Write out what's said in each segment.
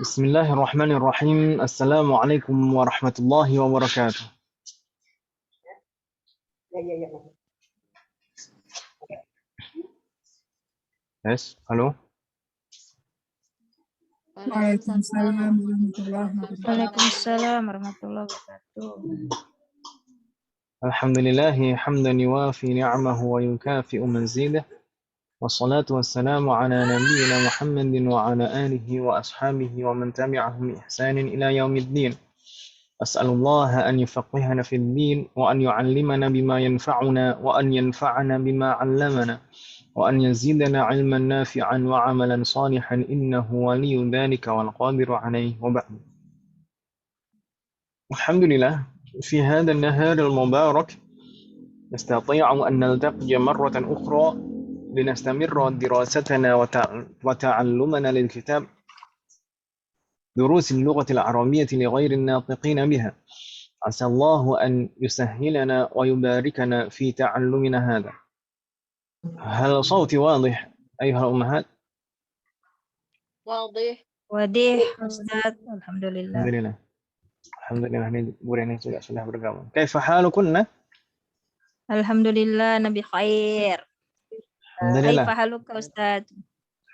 Bismillahirrahmanirrahim. Assalamualaikum warahmatullahi wabarakatuh. Yes, halo. Waalaikumsalam warahmatullahi wabarakatuh. Waalaikumsalam warahmatullahi wabarakatuh. Alhamdulillahi hamdan yuwafi ni'amahu wa yukafi'u mazidah. Wassalatu wassalamu ala nabiyyina Muhammadin wa ala alihi wa ashabihi wa man tabi'ahum bi ihsanin ila yaumiddin. As'alullaha an yufaqqihana fid din wa an yu'allimana bima yanfa'una wa an yanfa'ana bima 'allamana wa an yazidana 'ilman nafi'an wa 'amalan salihan innahu waliyyu dzalika wal qadiru 'alaihi wa ba'd. Alhamdulillah fi hadha an-nahar al-mubarak nastati'u an naltaqiya marratan ukhra linastamirra dirasatana wa ta'allumana lil kitab دروس اللغة العربية لغير الناطقين بها. عسى الله أن يسهلنا ويباركنا في تعلمنا هذا. هل صوتي واضح أيها الأمهات؟ واضح. Wadih, Ustaz. Alhamdulillah. Alhamdulillah. Alhamdulillah ini Bu Reni juga sudah bergabung. Kaifa halukunna? Alhamdulillah, Nabi khair. Alhamdulillah. Kaifa haluka, Ustaz?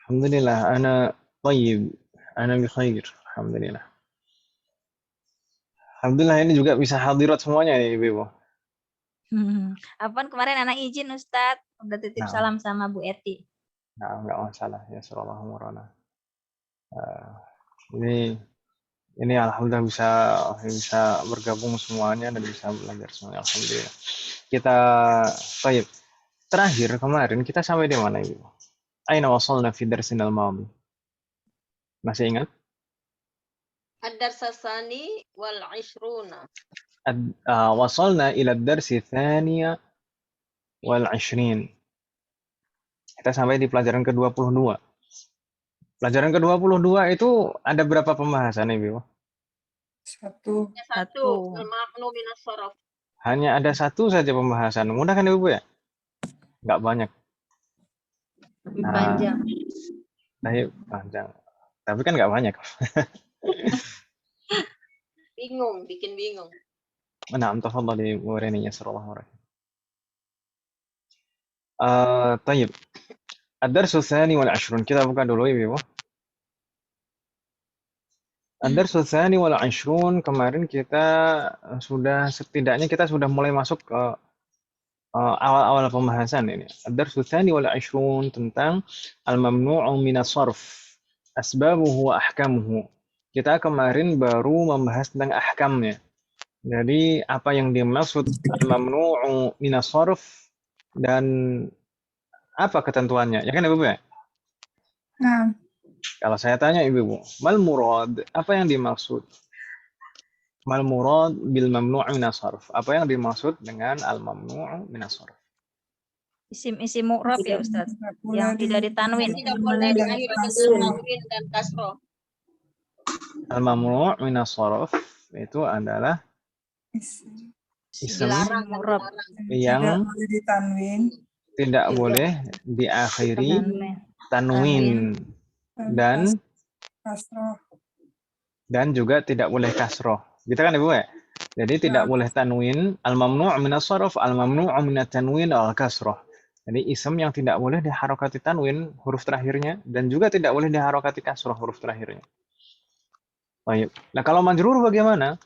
Alhamdulillah, ana tayyib. Ana bi khair. Alhamdulillah. Alhamdulillah ini juga bisa hadirat semuanya nih Ibu. Apaan kemarin anak izin, Ustaz. Udah titip salam sama Bu Eti. Nah, enggak masalah ya, sallallahu alaihi ini alhamdulillah bisa bergabung semuanya dan bisa belajar semuanya, alhamdulillah. Kita baik. Terakhir kemarin kita sampai di mana Ibu? Aina wasalna fi darsin al-madi? Masih ingat? Ad-darsasani wal 'ishruna. Wasalna ila ad-darsi tsaniya wal 'ishrin. Kita sampai di pelajaran ke-22. Pelajaran ke-22 itu ada berapa pembahasan Ibu? Satu. Al-ma'nu min as-sarf. Hanya ada satu saja pembahasan. Mudah kan Ibu ya? Enggak banyak. Panjang. Panjang. Tapi kan enggak banyak. Bikin bingung. Na'am, tafadhali Bu Reni sallallahu alaihi. Tayyib. Ad-darsu tsani wal 'ishrun. Kita buka dulu Ibu. Ad-darsu tsani wal 'ishrun kemarin kita setidaknya kita sudah mulai masuk ke awal-awal pembahasan ini. Ad-darsu tsani wal 'ishrun tentang al-mamnu'u min as-sarf, asbabuhu wa ahkamuhu. Kita kemarin baru membahas tentang ahkamnya. Jadi apa yang dimaksud al-mamnu'u min as-sarf dan apa ketentuannya? Ya kan Ibu ya? Nah. Kalau saya tanya Ibu, mal murad, apa yang dimaksud? Mal murad bil mamnu' min as-sarf. Apa yang dimaksud dengan al-mamnu' min as-sarf? Isim mu'rab ya, Ustaz. Yang tidak ditanwin. Tidak boleh diakhiri dengan tanwin dan kasroh. Al-mamnu' min as-sarf itu adalah isim mu'rab yang tidak boleh diakhiri tanwin dan juga tidak boleh kasroh. Gitu kan Ibu ya? Jadi tidak boleh tanwin, al-mamnu' min as-sarf, al-mamnu' min at-tanwin al-kasroh. Jadi isim yang tidak boleh diharokati tanwin huruf terakhirnya dan juga tidak boleh diharokati kasroh huruf terakhirnya. Baik. Nah, kalau majrur bagaimana?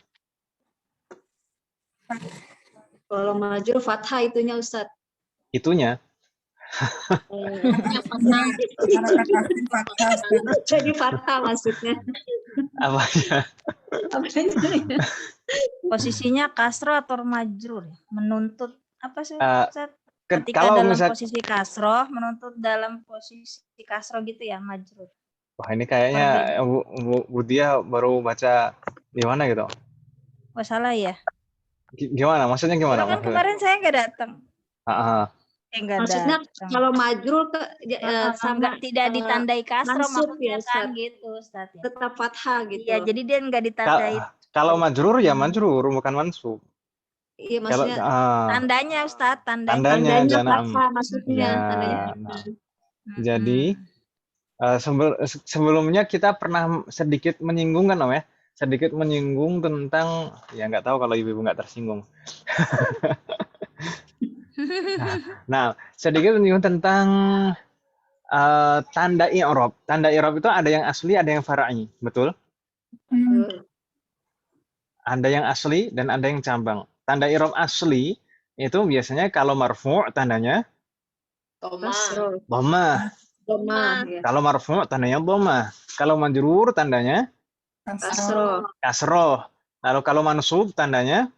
Kalau majrur fathah itunya Ustaz. Itunya. Jadi fathah maksudnya. Apanya? Posisinya kasroh atau majrur? Menuntut apa sih, Ustaz? Ketika kalau dalam misal, posisi kasroh, menuntut dalam posisi kasroh gitu ya, majrur. Wah ini kayaknya Bu Dia baru baca di mana gitu. Oh salah ya? Gimana? Maksudnya gimana? Kan kemarin saya nggak datang. Maksudnya kalau majrur tidak ditandai kasroh maksudnya ya, kan gitu, Ustaz. Ya. Tetap fathah gitu. Iya, jadi dia nggak ditandai. Kalau majrur ya majrur, bukan mansub. Iya maksudnya tandanya Ustaz, tandanya fathah maksudnya. Jadi Sebelumnya kita pernah sedikit menyinggung kan, Om ya? Sedikit menyinggung tentang, ya nggak tahu kalau ibu-ibu nggak tersinggung. Nah, sedikit menyinggung tentang tanda i'rab. Tanda i'rab itu ada yang asli, ada yang far'i, betul? Ada yang asli dan ada yang cabang. Tanda i'rab asli itu biasanya kalau marfu' tandanya dhammah. Ya. Kalau marfu' tandanya dhammah. Kalau majrur tandanya kasroh. Lalu kalau mansub tandanya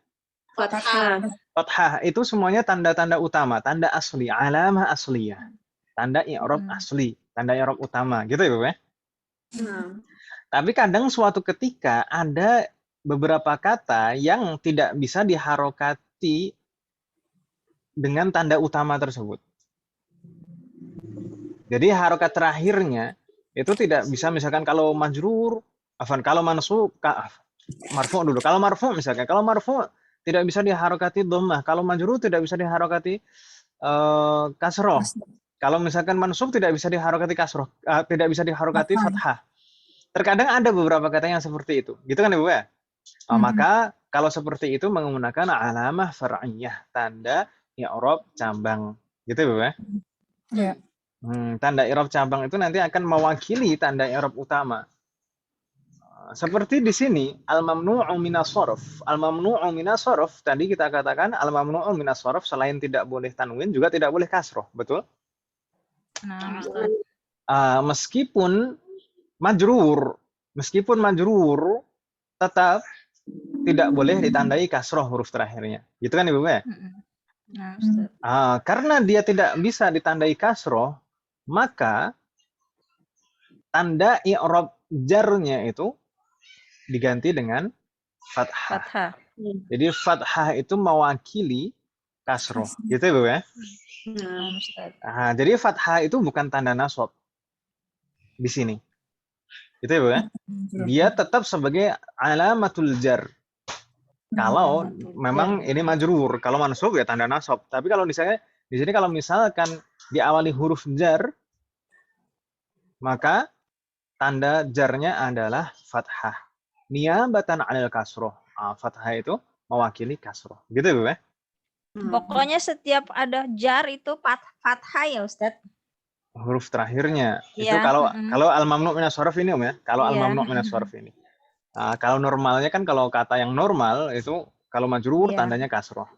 fathah. Itu semuanya tanda-tanda utama, tanda asli, alamah asliyah. Tanda i'rab asli, tanda i'rab utama, gitu ya, Bu ya? Tapi kadang suatu ketika ada beberapa kata yang tidak bisa diharokati dengan tanda utama tersebut. Jadi harokat terakhirnya itu tidak bisa, misalkan kalau majrur, kalau mansub, marfu dulu. Kalau marfu misalkan, kalau marfu tidak bisa diharokati dhammah, kalau majrur tidak bisa diharokati kasroh. Kalau misalkan mansub tidak bisa diharokati kasroh, tidak bisa diharokati fathah. Terkadang ada beberapa kata yang seperti itu, gitu kan Ibu ya? Maka kalau seperti itu menggunakan alamah far'iyah, tanda i'rab cabang, gitu Ibu ya? Ya. Tanda i'rab cabang itu nanti akan mewakili tanda i'rab utama. Seperti di sini al-mamnu'u minas sharaf. Al-mamnu'u minas sharaf tadi kita katakan al-mamnu'u minas sharaf selain tidak boleh tanwin juga tidak boleh kasroh, betul? Nah, meskipun majrur tetap tidak boleh ditandai kasroh huruf terakhirnya. Gitu kan Ibu ya? Nah, karena dia tidak bisa ditandai kasroh, maka tanda i'rab jarnya itu diganti dengan fathah. Jadi fathah itu mewakili kasroh. Gitu Ibu ya? Jadi fathah itu bukan tanda nasab di sini. Itu Ibu ya? Dia tetap sebagai alamatul jar. Kalau memang ini majrur, kalau mansub ya tanda nasab. Tapi kalau di sini kalau misalkan diawali huruf jar, maka tanda jarnya adalah fathah. Niyabatan 'anil kasroh. Fathah itu mewakili kasroh. Gitu Bu ya? Pokoknya setiap ada jar itu fathah ya Ustadz. Huruf terakhirnya. Iya. Itu kalau al-mamnu' minas sharaf ini ya. Kalau al-mamnu' minas sharaf ini. Kalau normalnya kan kalau kata yang normal itu kalau majrur tandanya kasroh.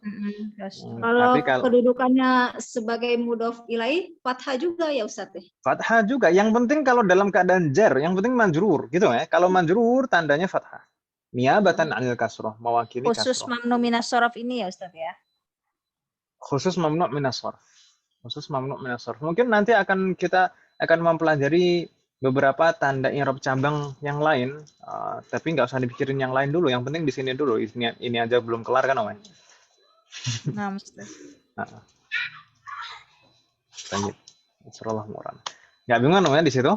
Kalau kedudukannya sebagai mudhof ilaih fathah juga ya Ustadz? Fathah juga. Yang penting kalau dalam keadaan jar, yang penting majrur gitu ya. Kalau majrur tandanya fathah. Niyabatan 'anil kasroh, mewakili kasroh. Khusus mamnu minas sharaf ini ya Ustadz ya. Khusus mamnu' minas sharaf. Khusus mamnu' minas sharaf. Mungkin nanti kita akan mempelajari beberapa tanda i'rab cabang yang lain, tapi nggak usah dipikirin yang lain dulu. Yang penting di sini dulu. Ini aja belum kelar kan, Om? Nah, Ustaz. Lanjut. Insyaallah murah. Nggak bingung Om ya di situ?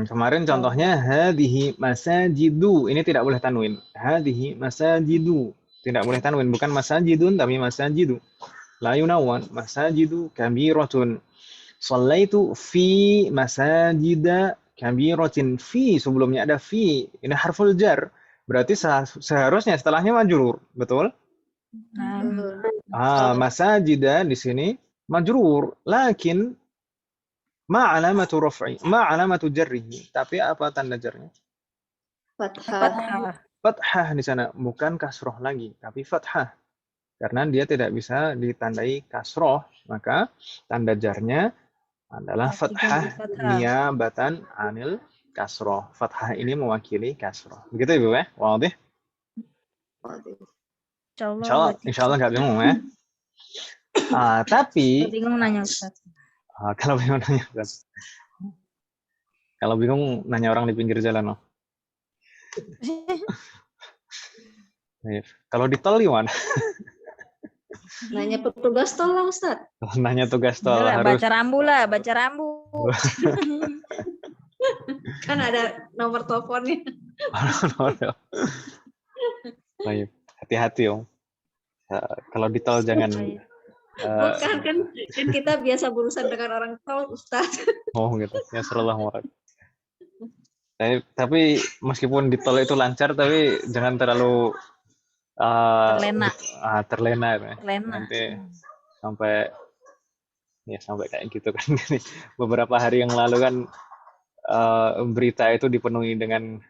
Kemarin contohnya hadhihi masajidu. Ini tidak boleh tanwin. Hadhihi masajidu. Tidak boleh tanwin, bukan masajidun tapi masajidu. La yunawwan masajidu kabiratun. Shallaitu fi masajida kabiratin. Fi sebelumnya ada fi. Ini harful jar. Berarti seharusnya setelahnya majrur, betul? Masajida di sini majrur, lakin ma alamatu raf'i, ma alamatu jarrihi. Tapi apa tanda jarnya? Fathah. Fathah di sana, bukan kasroh lagi, tapi fathah. Karena dia tidak bisa ditandai kasroh, maka tanda jarnya adalah fathah niyabatan 'anil kasroh. Fathah ini mewakili kasroh. Begitu Ibu ya? Wadih? Insyaallah nggak bingung ya. Tapi bingung nanya Ustaz. Kalau bingung nanya Ustaz. Kalau bingung nanya orang di pinggir jalan, oh. Kalau di tol gimana? Nanya petugas tol lah Ustaz. Nanya tugas tol harus baca rambu. Kan ada nomor teleponnya. Baik, hati-hati Om. Kalau di tol jangan. Bukan kan kita biasa berurusan dengan orang tol Ustaz. Oh gitu. Ya sallallahu alaihi. Tapi meskipun di tol itu lancar, tapi jangan terlalu Terlena. terlena ya. Terlena. Nanti sampai kayak gitu kan. Beberapa hari yang lalu kan berita itu dipenuhi dengan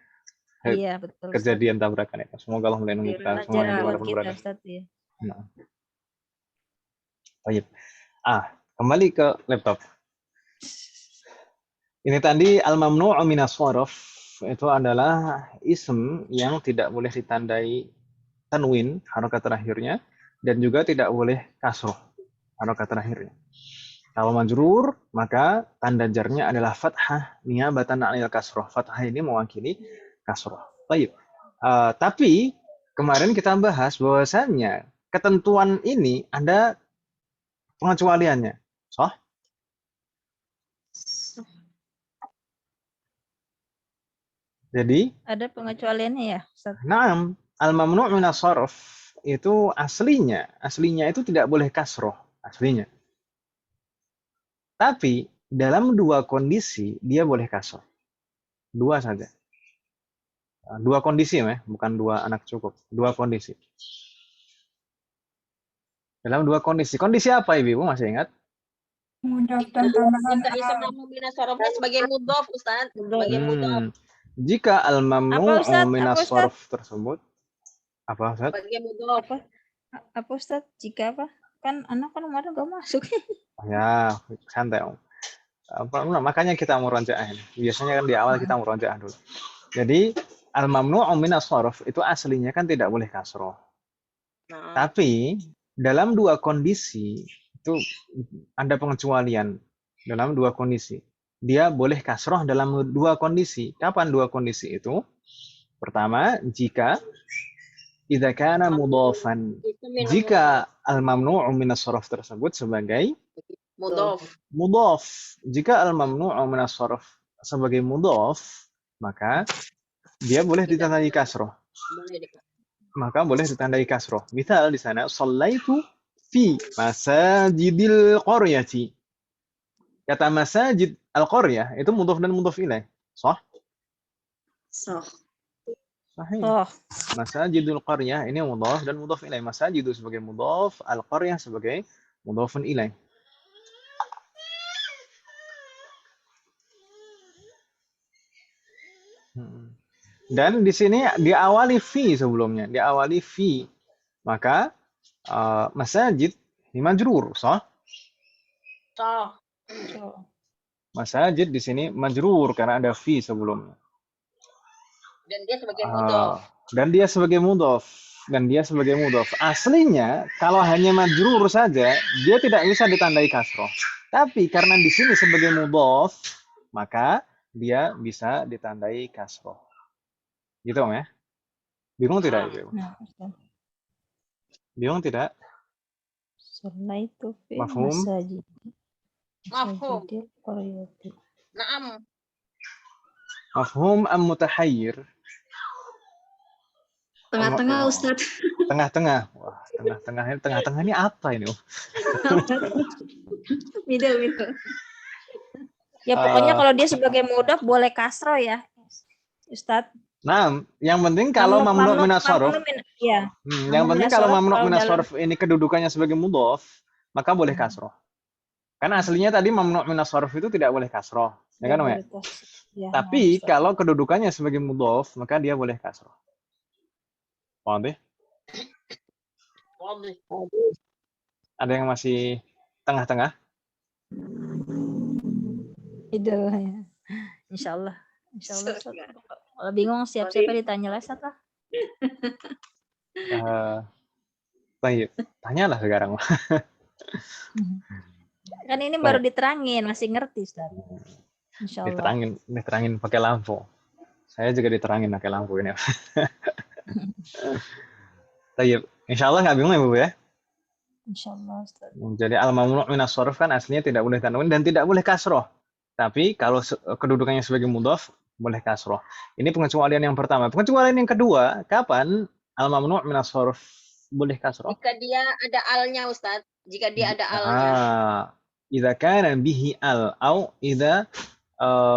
Iya, betul. kejadian tabrakan itu. Semoga Allah melindungi kita semua yang Pelajaran buat dimanapun kita, berada. Ustaz, ya. Nah. Baik. Kembali ke laptop. Ini tadi al-mamnu'u minas shoraf itu adalah ism yang tidak boleh ditandai tanwin harokat terakhirnya dan juga tidak boleh kasroh harokat terakhirnya. Kalau majrur maka tanda jarnya adalah fathah niyabatan 'anil kasroh. Fathah ini mewakili kasroh. Baik. Tapi kemarin kita bahas bahwasannya ketentuan ini ada pengecualiannya. Soh? Jadi ada pengecualiannya ya, Ustaz? Naam, al-mamnu' minas sharaf itu aslinya itu tidak boleh kasroh aslinya. Tapi dalam dua kondisi dia boleh kasroh. Dua saja. Dua kondisi ya, bukan dua anak cukup. Dua kondisi. Dalam dua kondisi. Kondisi apa Ibu masih ingat? Mudhof dan tambahan Ism mamnu minas sorofnya sebagai mudhof, Ustaz. Sebagai mudhof. Jika al-mamnu'u minas Apa, sharaf tersebut apa Ustaz? Sebagai mudhof. Apa Ustaz? Jika apa? Kan anak kan kemarin gak masuk. Ya, santai Om. Makanya kita murojaah ini. Biasanya kan di awal kita murojaah dulu. Jadi al-mamnu'u minas sharaf itu aslinya kan tidak boleh kasroh. Tapi dalam dua kondisi itu ada pengecualian dalam dua kondisi. Dia boleh kasroh dalam dua kondisi. Kapan dua kondisi itu? Pertama, jika idza kana mudhafan. Jika al-mamnu'u minas sharaf tersebut sebagai mudhaf. Jika al-mamnu'u minas sharaf sebagai mudhaf, maka dia boleh ditandai kasroh. Maka boleh ditandai kasroh. Misal di sana shallaitu fi masajidil qaryati. Kata masajid al-qaryah itu mudhaf dan mudhaf ilaih. Sah? Sah. Sahih. Masajidul qaryah ini mudhaf dan mudhaf ilaih. Masajidu sebagai mudhaf, al-qaryah sebagai mudhafun ilaih. Dan di sini diawali fi sebelumnya, diawali fi. Maka masajid ini majrur, sah? Sah. Masajid di sini majrur karena ada fi sebelumnya. Dan dia sebagai mudhof. Dan dia sebagai mudhof. Aslinya kalau hanya majrur saja, dia tidak bisa ditandai kasroh. Tapi karena di sini sebagai mudhof, maka dia bisa ditandai kasroh. Gitu Om ya? Bingung tidak Ibu? Bingung tidak? Shallaitu fi Mafhum? masajid. Mafhum. Naam. Mafhum am mutahayyir? Tengah-tengah Ustaz. Tengah-tengah. Wah, tengah-tengah ini apa ini? Middle. Ya pokoknya kalau dia sebagai mudhaf boleh kasroh ya, Ustaz. Nah, yang penting kalau mamnu' minas sharaf. Ya. Yang penting kalau mamnu' minas sharaf ini kedudukannya sebagai mudhaf, maka boleh kasroh. Karena aslinya tadi mamnu' minas sharaf itu tidak boleh kasroh, ya kan Om ya? Tapi kalau kedudukannya sebagai mudhaf, maka dia boleh kasroh. Paham deh? Ada yang masih tengah-tengah? Itu ya. Insyaallah. Kalau bingung siap-siap ditanya lah Ustaz lah. Baik, tanyalah sekarang. Kan ini baru diterangin, masih ngerti Ustaz. Insyaallah. Diterangin pakai lampu. Saya juga diterangin pakai lampu ini. Baik, insyaallah nggak bingung ya Bu ya? Insyaallah Ustaz. Jadi al-mamnu' minas sharaf kan aslinya tidak boleh tanwin dan tidak boleh kasroh. Tapi kalau kedudukannya sebagai mudhaf boleh kasroh. Ini pengecualian yang pertama. Pengecualian yang kedua, kapan al-mamnu' minas sharaf boleh kasroh? Jika dia ada alnya, Ustaz. Jika dia ada alnya. idza kana bihi al au idza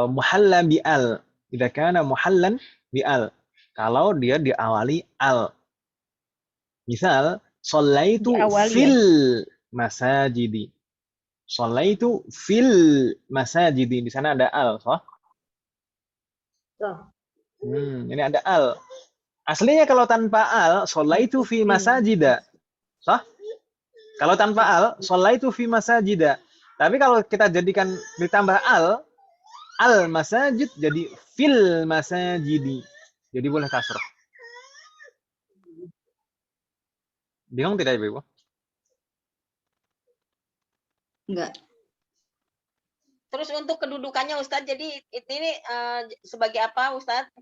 muhalla bi al. Idza kana muhallan bi al. Kalau dia diawali al. Misal, shallaitu Diawali fil masajidi. Shallaitu fil masajidi. Di sana ada al, so? Ini ada al. Aslinya kalau tanpa al, shallaitu fi masajida. So? Kalau tanpa al, shallaitu fi masajida. Tapi kalau kita jadikan ditambah al masajid jadi fil masajidi. Jadi boleh kasrah. Bingung tidak Ibu? Enggak. Terus untuk kedudukannya Ustadz, jadi ini sebagai apa Ustadz?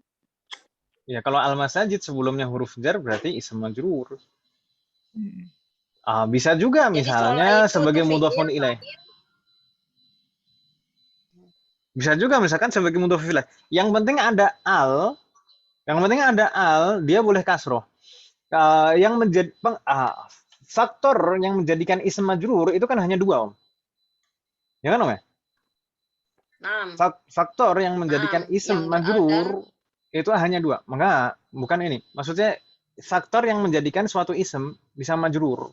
Ya kalau al-masajid sebelumnya huruf jar berarti ism majrur. Bisa juga Jadi misalnya sholat itu sebagai untuk mudhofun fi'il, ilaih. Bisa juga misalkan sebagai mudhofun ilaih. Yang penting ada al, dia boleh kasroh. Yang menjadi faktor yang menjadikan ism majrur itu kan hanya dua, Om. Ya kan, Om ya? Faktor yang menjadikan ism majrur itu hanya dua. Maka bukan ini. Maksudnya faktor yang menjadikan suatu ism bisa majrur.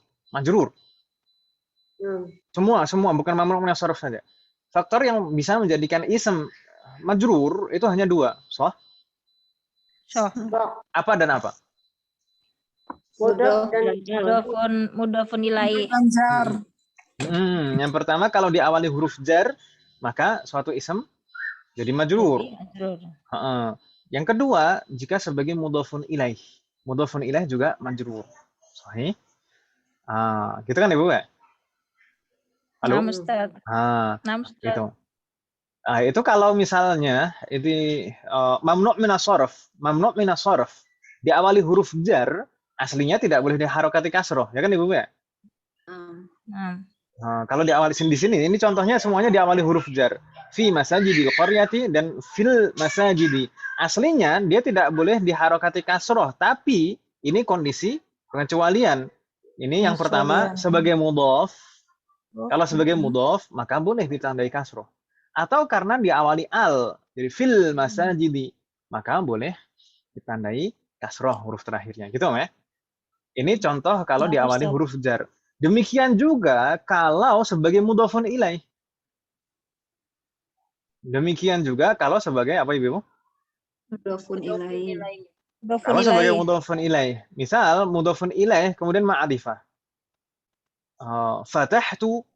Semua bukan mamnu min as-sarf saja. Faktor yang bisa menjadikan ism majrur itu hanya dua. So? Apa dan apa? Mudhofun ilaih. Yang pertama kalau diawali huruf jar maka suatu ism jadi majrur. Yang kedua jika sebagai mudhofun ilaih. Mudhofun ilaih juga majrur. Sahih? Gitu kan Ibu ya? Halo? Gitu. Itu kalau misalnya itu mamnu' min as-sarf diawali huruf jar aslinya tidak boleh diharokati kasroh, ya kan Ibu ya? Kalau diawali di sini ini contohnya semuanya diawali huruf jar. Fi masajidil qaryati dan fil masajidi. Aslinya dia tidak boleh diharokati kasroh, tapi ini kondisi pengecualian. Ini yang pertama sebagai mudhof. Kalau sebagai mudhof maka boleh ditandai kasroh. Atau karena diawali al, jadi fil masajidi, maka boleh ditandai kasroh huruf terakhirnya. Gitu, Om ya? Ini contoh kalau diawali huruf jar. Demikian juga kalau sebagai mudhofun ilaih. Demikian juga kalau sebagai apa Ibu? Mudhofun ilaih. Kalau sebagai mudhofun ilaih. Misal mudhofun ilaih kemudian ma'rifah. Fatahtu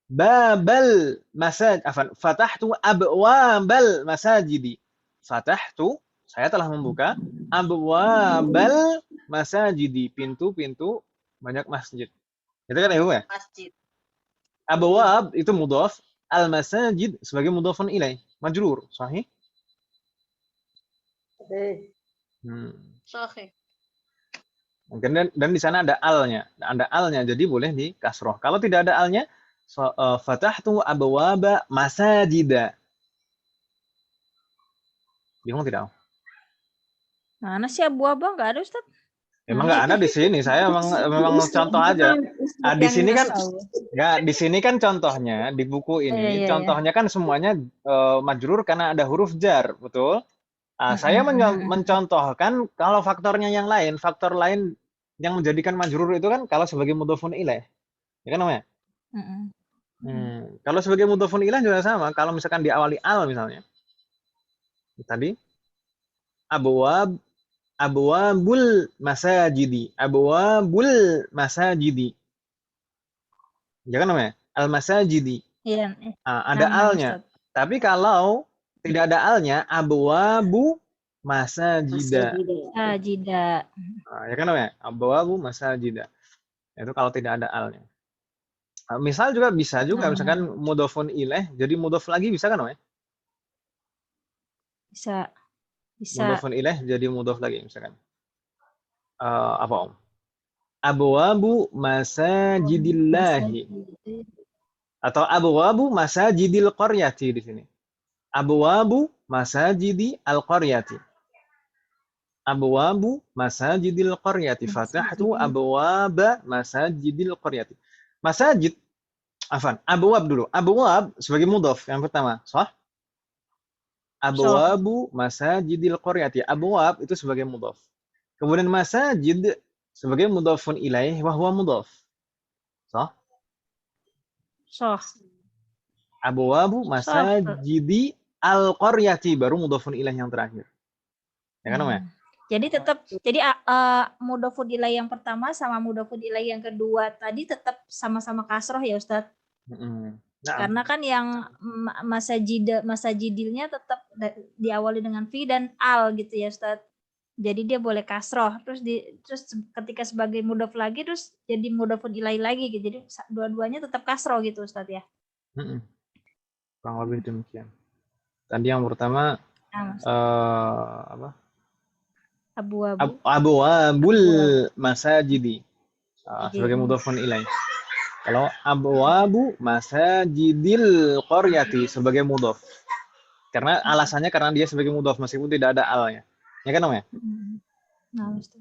babal masajid, fatahtu abwabal masajidi. Fatahtu, saya telah membuka abwabal masajidi, pintu-pintu banyak masjid. Itu kan Ibu ya? Masjid. Abwab itu mudhaf, al-masajid sebagai mudhafun ilaih, majrur, sahih? Sahih. Dan di sana ada alnya. Ada alnya, jadi boleh di kasroh. Kalau tidak ada alnya, fatahtu abwaba masajida. Bingung tidak? Mana sih abu-abu nggak ada Ustaz? Emang nggak ada di sini. Saya memang contoh aja. Di sini kan nggak. Di sini kan contohnya di buku ini. Contohnya kan semuanya majrur karena ada huruf jar, betul? Saya mencontohkan kalau faktornya yang lain, faktor lain yang menjadikan majrur itu kan kalau sebagai mudhofun ilaih. Ya kan namanya? Kalau sebagai mudhofun ilaih juga sama. Kalau misalkan diawali al misalnya. Tadi abwabul masajidi. Abwabul masajidi. Ya kan namanya? Al masajidi. Iya. Ada alnya. Tapi kalau tidak ada alnya, abwabu masajida. Masajida. Ya kan namanya? Abwabu masajida. Itu kalau tidak ada alnya. Misal juga bisa juga misalkan mudhofun ilaih jadi mudhof lagi bisa kan namanya? Bisa. Mudhofun ilaih jadi mudhof lagi misalkan. Apa Om? Abwabu masajidillahi. Atau abwabu masajidil qaryati di sini. Abwabu masajidi al-qaryati. Abwabu masajidil qaryati. Fatahtu abwaba masajidil qaryati. Masajid Afan, abwab dulu. Abwab sebagai mudhaf yang pertama, sah? Abwabu masajidil qaryati. Abwab itu sebagai mudhaf. Kemudian masajid sebagai mudhafun ilaih wa huwa mudhaf. Sah? Soh. Abwabu Soh. masajidi al-qaryati baru mudhafun ilaih yang terakhir. Ya kan, Om ya? Jadi tetap mudhofun ilaih yang pertama sama mudhofun ilaih yang kedua tadi tetap sama-sama kasroh ya Ustadz. Nah, Karena kan yang masajidilnya tetap diawali dengan fi dan al gitu ya Ustadz. Jadi dia boleh kasroh terus ketika sebagai mudhof lagi terus jadi mudhofun ilaih lagi gitu. Jadi dua-duanya tetap kasroh gitu Ustadz ya. kurang lebih demikian. Tadi yang pertama apa? Abwabul masajidi sebagai mudhofun ilaih. Kalau abwabu masajidil qaryati sebagai mudhaf. Karena alasannya karena dia sebagai mudhaf meskipun tidak ada alnya. Ya kan, Om ya? Nah, Ustaz.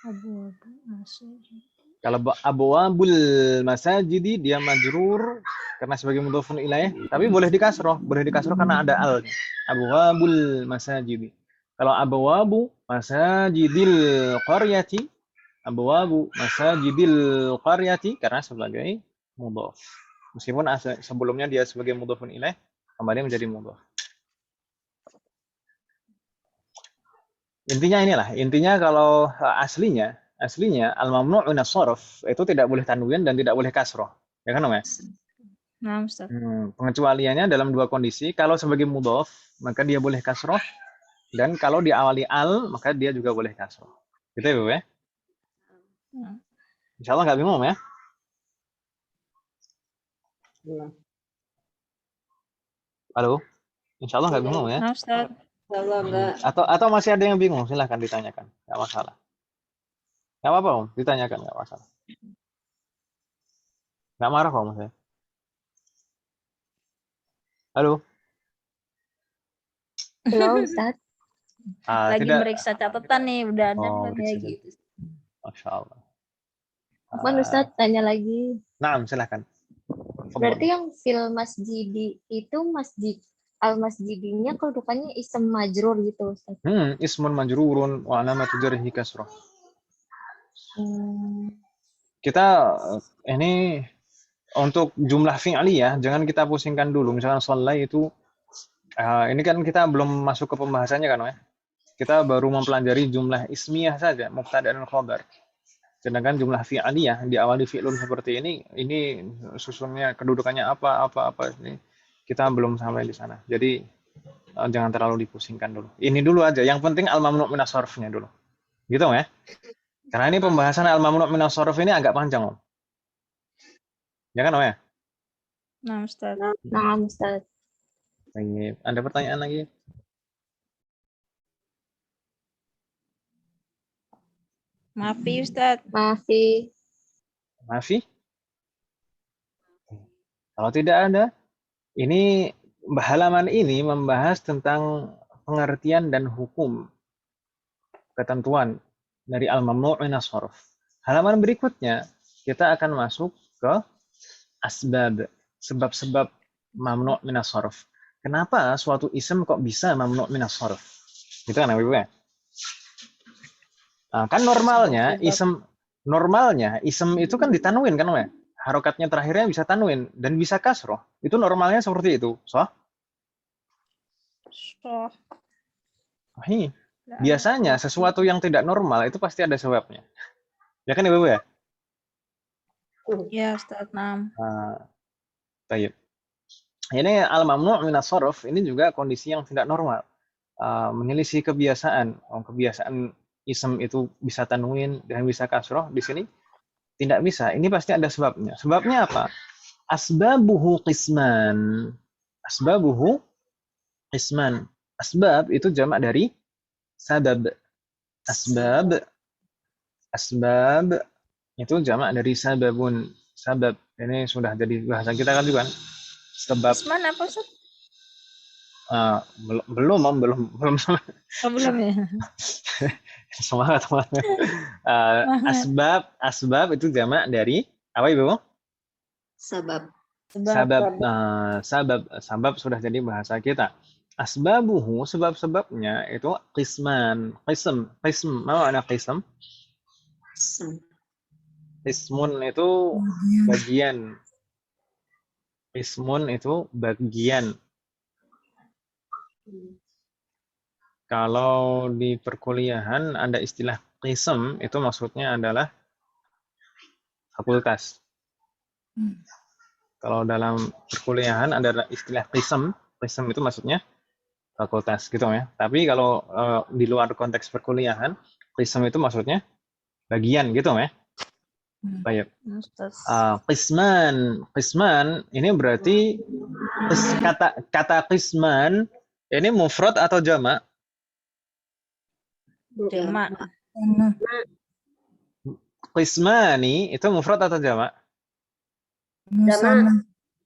Abwabu masajid. Kalau abwabul masajidi dia majrur karena sebagai mudhafun ilaih, tapi boleh dikasroh karena ada alnya. Abwabul masajidi. Kalau abwabu masajidil qaryati abwabu masajidil qaryati karena sebagai mudhaf. Meskipun sebelumnya dia sebagai mudhafun ilaih, kembali menjadi mudhaf. Intinya kalau aslinya al-mamnu' min as-sarf itu tidak boleh tanwin dan tidak boleh kasroh. Ya kan, Om ya? Nah, Ustaz. Pengecualiannya dalam dua kondisi, kalau sebagai mudhaf maka dia boleh kasroh dan kalau diawali al maka dia juga boleh kasroh. Gitu ya, Bu ya? Insyaallah nggak bingung ya? Halo? Insyaallah nggak bingung ya? Ustaz. Atau masih ada yang bingung? Silahkan ditanyakan, nggak masalah. Nggak apa-apa, Om, ditanyakan nggak masalah. Nggak marah kok, Om saya. Halo? Halo, Ustaz. Lagi meriksa catatan nih, udah ada belum ya gitu. Masya Allah. Apaan Ustaz, tanya lagi. Nah, silahkan. Berarti yang fil masjidi itu masjid al-masjidinya kedudukannya ism majrur gitu Ustaz. Ismun majrurun wa alamatu jarhi kasrah. Kita ini untuk jumlah fi'liyah jangan kita pusingkan dulu. Misalkan sholai itu ini kan kita belum masuk ke pembahasannya kan, ya. Kita baru mempelajari jumlah ismiyah saja, mubtada dan khabar. Sedangkan jumlah fi'aliyah diawali fi'lun seperti ini susunnya kedudukannya apa ini kita belum sampai di sana. Jadi jangan terlalu dipusingkan dulu. Ini dulu aja. Yang penting al-mamnu' min as-sarfnya dulu. Gitu, ya. Karena ini pembahasan al-mamnu' min as-sarf ini agak panjang, Om. Ya kan, Om ya? Nah, Ustaz. Nah, Ustaz. Baik. Ada pertanyaan lagi? Maafi, Ustaz. Maafi. Kalau tidak ada, ini halaman ini membahas tentang pengertian dan hukum ketentuan dari al-mamnu' min as-sarf. Halaman berikutnya kita akan masuk ke asbab, sebab-sebab mamnu' min as-sarf. Kenapa suatu isim kok bisa mamnu' min as-sarf? Gitu kan, Ibu ya? Nah, kan normalnya isem itu kan ditanwin kan, ya? Harokatnya terakhirnya bisa tanwin dan bisa kasroh. Itu normalnya seperti itu. Biasanya sesuatu yang tidak normal itu pasti ada sebabnya. Ya kan, Ibu ya? Ya, Ustaz. Baik. Ini al-mamnu' min as-sarf ini juga kondisi yang tidak normal. Menyelisih kebiasaan. Kebiasaan ism itu bisa tanwin dan bisa kasroh, di sini tidak bisa. Ini pasti ada sebabnya. Sebabnya apa? Asbabuhu qisman. Asbab itu jamak dari sabab. Asbab itu jamak dari sababun. Sabab ini sudah jadi bahasa kita kan juga. Sebab. Qisman apa, Ustaz? Belum ya. Semangat. Asbab itu jamak dari Apa Ibu? Sabab. Sabab sudah jadi bahasa kita. Asbabuhu, sebab-sebabnya itu qisman. Qism. Apa makna qism? Qismun itu bagian. Qismun itu bagian. Kalau di perkuliahan ada istilah qism, itu maksudnya adalah fakultas. Kalau dalam perkuliahan ada istilah qism itu maksudnya fakultas gitu ya. Tapi kalau di luar konteks perkuliahan, qism itu maksudnya bagian gitu ya. Baik. Qisman ini berarti kata qisman ini mufrad atau jamak? Jamak. Qismani itu mufrad atau jamak?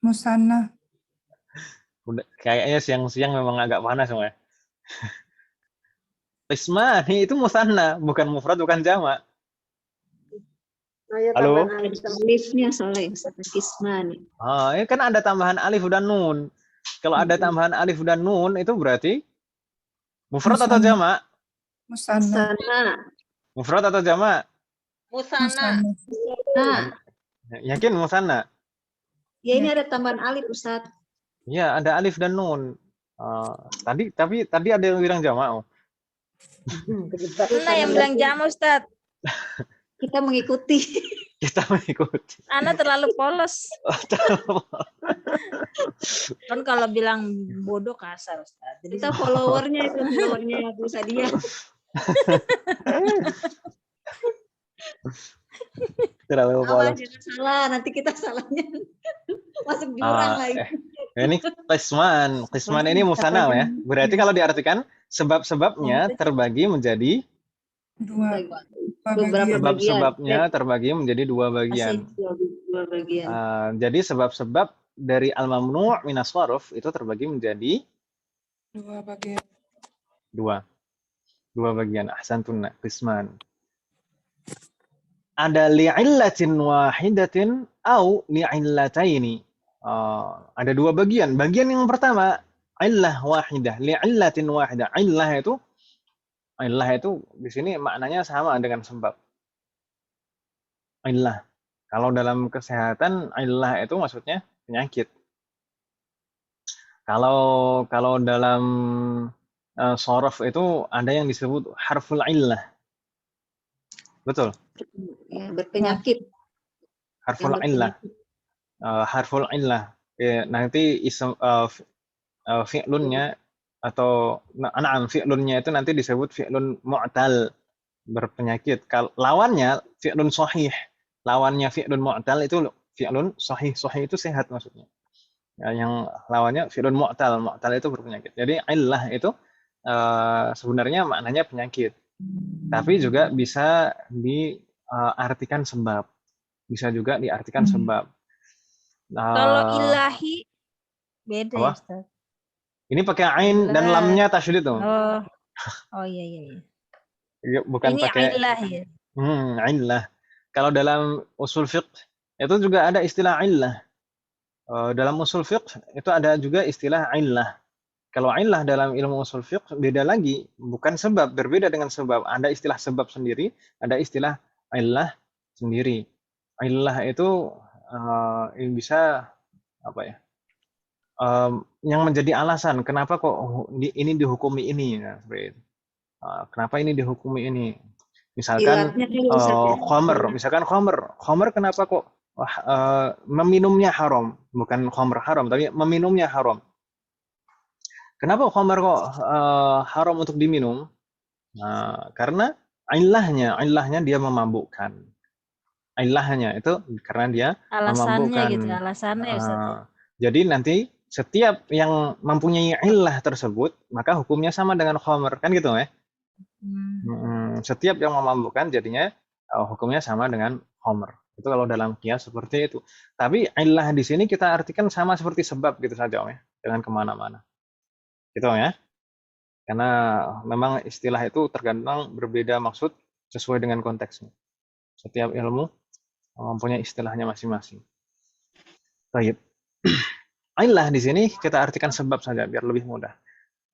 Musanna. Udah, kayaknya siang-siang memang agak panas semua. Qismani itu musanna, bukan mufrad, bukan jamak. Halo? Alifnya soalnya qismani. Oh, ini kan ada tambahan alif dan nun. Kalau ada tambahan alif dan nun itu berarti mufrad atau jamak? Musanna. Mufrad atau jamak? Musanna. Yakin musanna? Ya ini ada tambahan alif Ustaz. Ya, ada alif dan nun. Tadi ada yang bilang jamak. Mana yang bilang jamak, Ustaz? Kita mengikuti. Kita mengikuti. Ana terlalu polos. Kan kalau bilang bodoh kasar, Ustaz. Jadi Kita followernya Bu Sadia. Terlalu polos. Jangan salah, nanti kita salahnya masuk jurang lagi. Ini qisman ini musanna ya. Berarti kalau diartikan sebab-sebabnya terbagi menjadi sebab-sebabnya terbagi menjadi dua bagian. Jadi sebab-sebab dari al-mamnu' minas sharf itu terbagi menjadi dua bagian. Ahsantun, qisman. Ada li'illatin wahidatin au li'illataini. Ada dua bagian. Bagian yang pertama illah wahidah, li'illatin wahidah. Illah itu di sini maknanya sama dengan sebab. Illah. Kalau dalam kesehatan illah itu maksudnya penyakit. Kalau dalam shorof itu ada yang disebut harful illah. Betul? Ya, berpenyakit. Harful illah. Harful illah. Nanti fi'lunnya atau fi'lunnya itu nanti disebut fi'lun mu'tal, berpenyakit. Lawannya fi'lun sahih. Lawannya fi'lun mu'tal itu fi'lun sahih. Sahih itu sehat maksudnya. Ya, yang lawannya fi'lun mu'tal. Mu'tal itu berpenyakit. Jadi illah itu sebenarnya maknanya penyakit. Tapi juga bisa diartikan sebab. Bisa juga diartikan sebab. Kalau ilahi beda ya, Ustaz. Ini pakai ain dan lamnya tasydid tuh. Oh iya. Bukan ini pakai illah ya. Illah. Kalau dalam usul fiqh itu juga ada istilah illah. Dalam usul fiqh itu ada juga istilah illah. Kalau illah dalam ilmu usul fiqh beda lagi, bukan sebab, berbeda dengan sebab. Ada istilah sebab sendiri, ada istilah illah sendiri. Illah itu bisa apa ya? Yang menjadi alasan kenapa kok ini dihukumi ini, nah, seperti itu. Kenapa ini dihukumi ini? Misalkan khamr kenapa kok meminumnya haram, bukan khamr haram tapi meminumnya haram. Kenapa khamr kok haram untuk diminum? Karena ilahnya dia memabukkan. Ilahnya itu karena dia memabukkan. Gitu, alasannya jadi nanti setiap yang mempunyai illah tersebut maka hukumnya sama dengan khamr, kan gitu ya? Setiap yang memabukkan jadinya hukumnya sama dengan khamr. Itu kalau dalam qiyas seperti itu. Tapi illah di sini kita artikan sama seperti sebab gitu saja ya, dengan kemana-mana. Gitu ya. Karena memang istilah itu tergantung berbeda maksud sesuai dengan konteksnya. Setiap ilmu mempunyai istilahnya masing-masing. Baik. Illah di sini kita artikan sebab saja biar lebih mudah.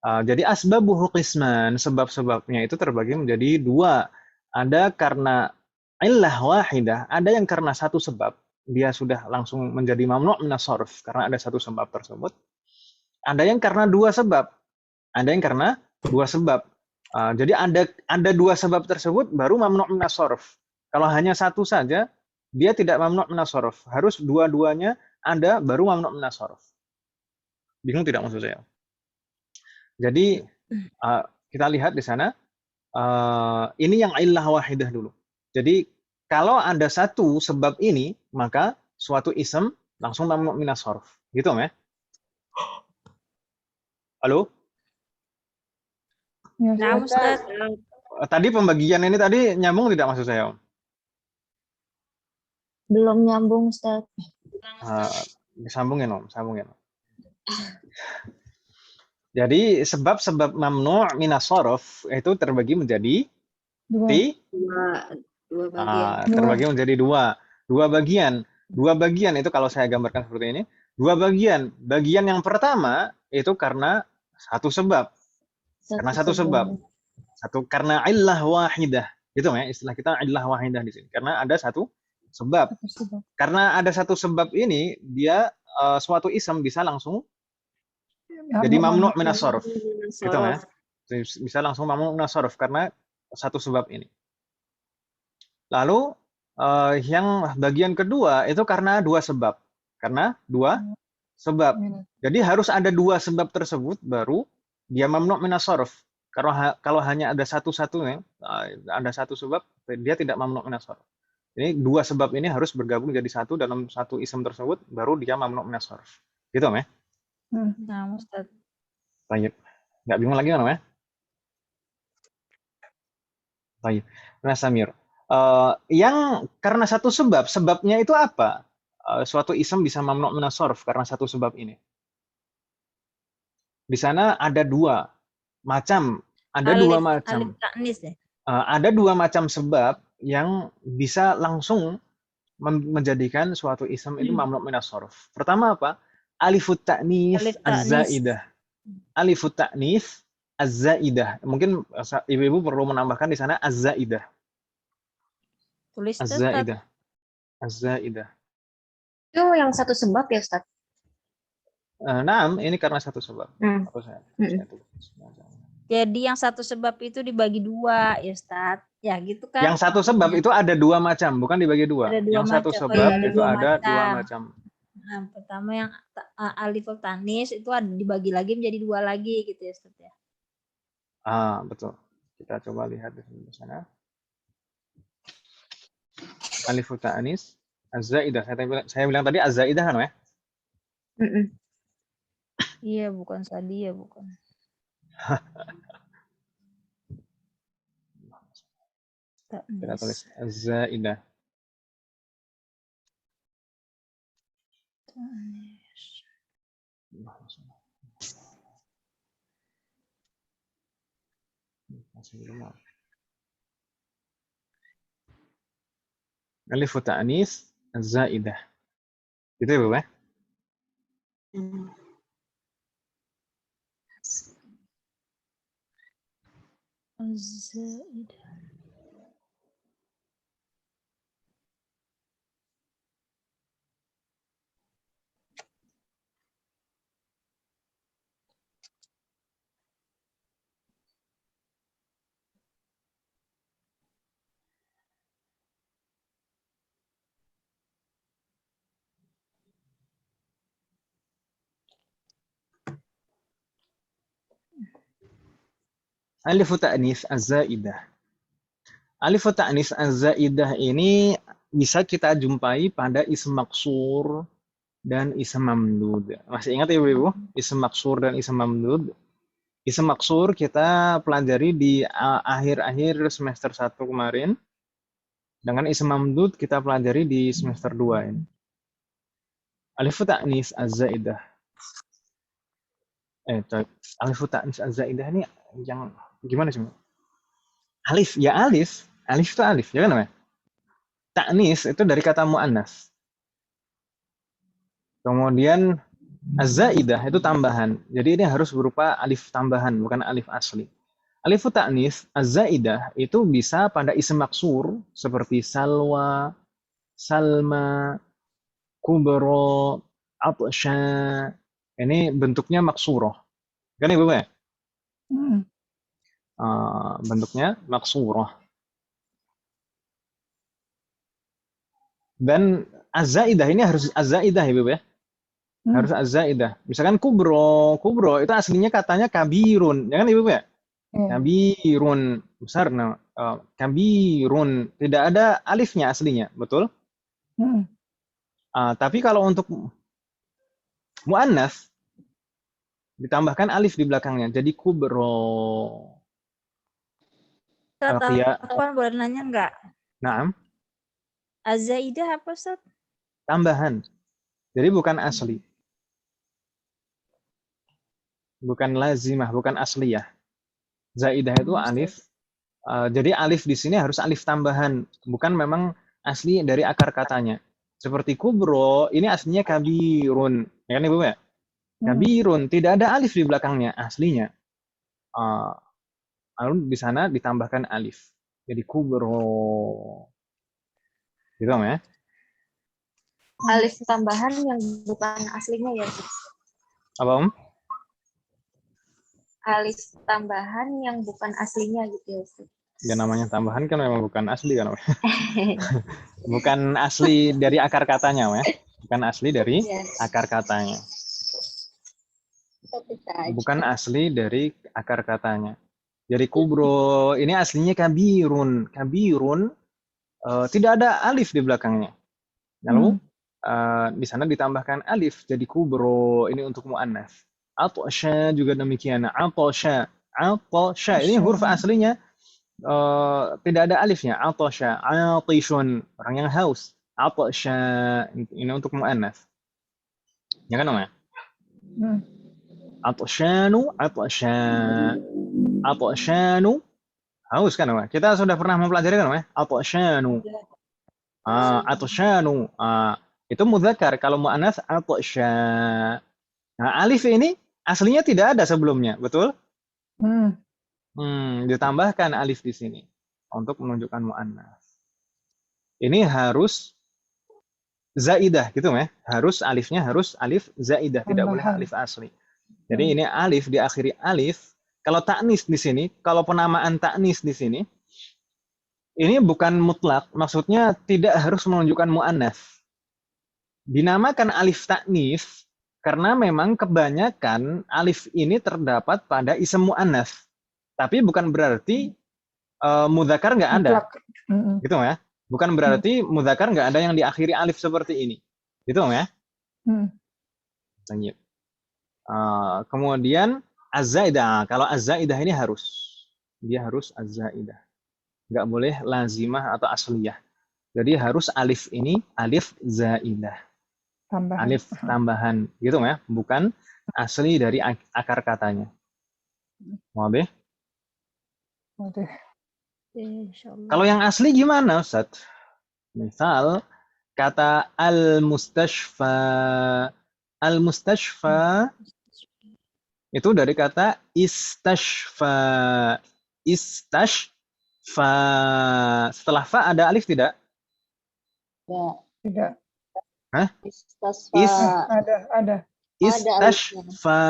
Jadi asbabuhu qisman, sebab-sebabnya itu terbagi menjadi dua. Ada karena illah wahidah, ada yang karena satu sebab dia sudah langsung menjadi mamnu' minas sarf karena ada satu sebab tersebut. Ada yang karena dua sebab. Ada yang karena dua sebab. Jadi ada dua sebab tersebut baru mamnu' minas sarf. Kalau hanya satu saja dia tidak mamnu' minas sarf. Harus dua-duanya ada baru mamnu' minas sarf. Bingung tidak maksud saya? Jadi kita lihat di sana ini yang illah wahidah dulu. Jadi kalau ada satu sebab ini maka suatu ism langsung mamnu' minas sarf. Gitu ya? Halo? Ya, Nah, Ustaz. Tadi pembagian ini tadi nyambung tidak maksud saya? Belum nyambung, Ustaz. Sambungin Om, sambungin. Jadi sebab-sebab mamnu' minas sarf itu terbagi menjadi dua bagian. terbagi menjadi dua bagian. Dua bagian itu kalau saya gambarkan seperti ini, dua bagian. Bagian yang pertama itu karena satu sebab. Karena satu sebab. Karena illah wahidah. Gitu ya, istilah kita illah wahidah di sini. Karena ada satu sebab. Karena ada satu sebab ini dia suatu ism bisa langsung jadi mamnu' minas sarf. Gitu ya. Bisa langsung mamnu' minas sarf karena satu sebab ini. Lalu yang bagian kedua itu karena dua sebab. Karena dua sebab. Jadi harus ada dua sebab tersebut baru dia mamnu' minas sarf. Kalau hanya ada satu-satunya, ada satu sebab dia tidak mamnu' minas sarf. Ini dua sebab ini harus bergabung jadi satu dalam satu ism tersebut baru dia mamnu' minas sarf. Gitu ya? Nah, Ustaz. Baik. Nggak bingung lagi kan ya? Baik. Nah, Samir. Yang karena satu sebab, sebabnya itu apa? Suatu ism bisa mamnu' minas sarf karena satu sebab ini. Di sana ada dua macam, Alif ta'nis ya. Ada dua macam sebab yang bisa langsung menjadikan suatu ism itu mamnu' minas sarf. Pertama apa? Alifut ta'nis az-zaidah. Alifut ta'nis az-zaidah. Mungkin ibu-ibu perlu menambahkan di sana az-zaidah. Tulis Az-zaidah. Az-zaidah. Itu yang satu sebab ya, Ustaz? Nah, ini karena satu sebab. Saya tulis. Jadi yang satu sebab itu dibagi dua, ya Ustaz. Ya gitu kan. Yang satu sebab itu ada dua macam, bukan dibagi dua. Ada dua yang macam. Satu sebab itu ada dua macam. Nah, pertama yang alif tanis itu ada dibagi lagi menjadi dua lagi gitu ya Ustaz ya. Betul. Kita coba lihat di sana. Alif ta'anis az-zaidah. Saya bilang tadi az-zaidah kan ya? Iya, bukan Sadia, bukan. Kita tulis az-zaidah. Masih belum. Alif ta'anis az-zaidah. Gitu ya, Bu ya? Az-zaidah. Alif ta'anis az-zaidah. Alif ta'anis az-zaidah ini bisa kita jumpai pada ism maksur dan ism mamdud. Masih ingat ya Ibu? Ism maksur dan ism mamdud. Ism maksur kita pelajari di akhir-akhir semester 1 kemarin. Dengan ism mamdud kita pelajari di semester 2 ini. Alif ta'anis az-zaidah. Alif ta'anis az-zaidah ini yang gimana sih? Alif, ya alif. Alif itu alif, ya kan namanya? ta'nis itu dari kata mu'annas. Kemudian az-zaidah itu tambahan. Jadi ini harus berupa alif tambahan, bukan alif asli. Alif ta'nis, az-zaidah itu bisa pada isim maksur seperti salwa, salma, kubro, atsya. Ini bentuknya maksurah. Kan Ibu ya? Hmm. Bentuknya maksurah. Dan az-zaidah ini harus az-zaidah Ibu ya. Harus az-zaidah. Misalkan kubro itu aslinya katanya kabirun, ya kan Ibu ya? Kabirun, besar nah. Kabirun, tidak ada alifnya aslinya, betul? Tapi kalau untuk mu'annas ditambahkan alif di belakangnya, jadi kubro. Afwan, boleh nanya nggak? Naam. Az-zaidah apa, Ustaz? Tambahan. Jadi bukan asli. Bukan lazimah, bukan asliyah. Zaidah itu alif. Jadi alif di sini harus alif tambahan, bukan memang asli dari akar katanya. Seperti kubro, ini aslinya kabirun. Ya kan Ibu ya? Kabirun, tidak ada alif di belakangnya aslinya. Lalu di sana ditambahkan alif. Jadi kubro. Gitu ya? Alif tambahan yang bukan aslinya ya. Apa Om? Alif tambahan yang bukan aslinya gitu ya. Ya namanya tambahan kan memang bukan asli kan. Bukan asli dari akar katanya ya. Bukan asli dari akar katanya. Bukan asli dari akar katanya. Jadi kubro ini aslinya kabirun. Kabirun tidak ada alif di belakangnya. Lalu di sana ditambahkan alif jadi kubro, ini untuk muannas. Atsya juga demikian. Atsya. Atsya ini huruf aslinya tidak ada alifnya. Atsya. Atishun, orang yang haus. Atsya, ini untuk muannas. Ya kan Om ya? Atsyanu, atsya. Atsyanu, haus kan Om? Kita sudah pernah mempelajari kan Om ya? Atsyanu. Atsyanu. Itu mudzakkar, kalau muannas atsya. Nah, alif ini aslinya tidak ada sebelumnya, betul? Ditambahkan alif di sini untuk menunjukkan muannas. Ini harus zaidah gitu ya. Harus alifnya harus alif zaidah, tidak boleh alif asli. Jadi ini alif diakhiri alif. Kalau ta'nis di sini, kalau penamaan ta'nis di sini, ini bukan mutlak, maksudnya tidak harus menunjukkan muannas. Dinamakan alif ta'nis karena memang kebanyakan alif ini terdapat pada isem muannas. Tapi bukan berarti mudzakkar nggak ada. Gitu ya. Bukan berarti mudzakkar nggak ada yang diakhiri alif seperti ini. Gitu ya. Lanjut. Kemudian az-zaidah. Kalau az-zaidah ini harus. Dia harus az-zaidah. Nggak boleh lazimah atau asliyah. Jadi harus alif ini alif zaidah. Tambahan. Alif tambahan. Gitu ya. Bukan asli dari akar katanya. Wadah? Wadah. Kalau yang asli gimana, Ustaz? Misal kata al-mustashfa. Al-mustashfa itu dari kata istashfa. Istashfa. Setelah fa ada alif tidak? Tidak. Hah? Ada. Istashfa.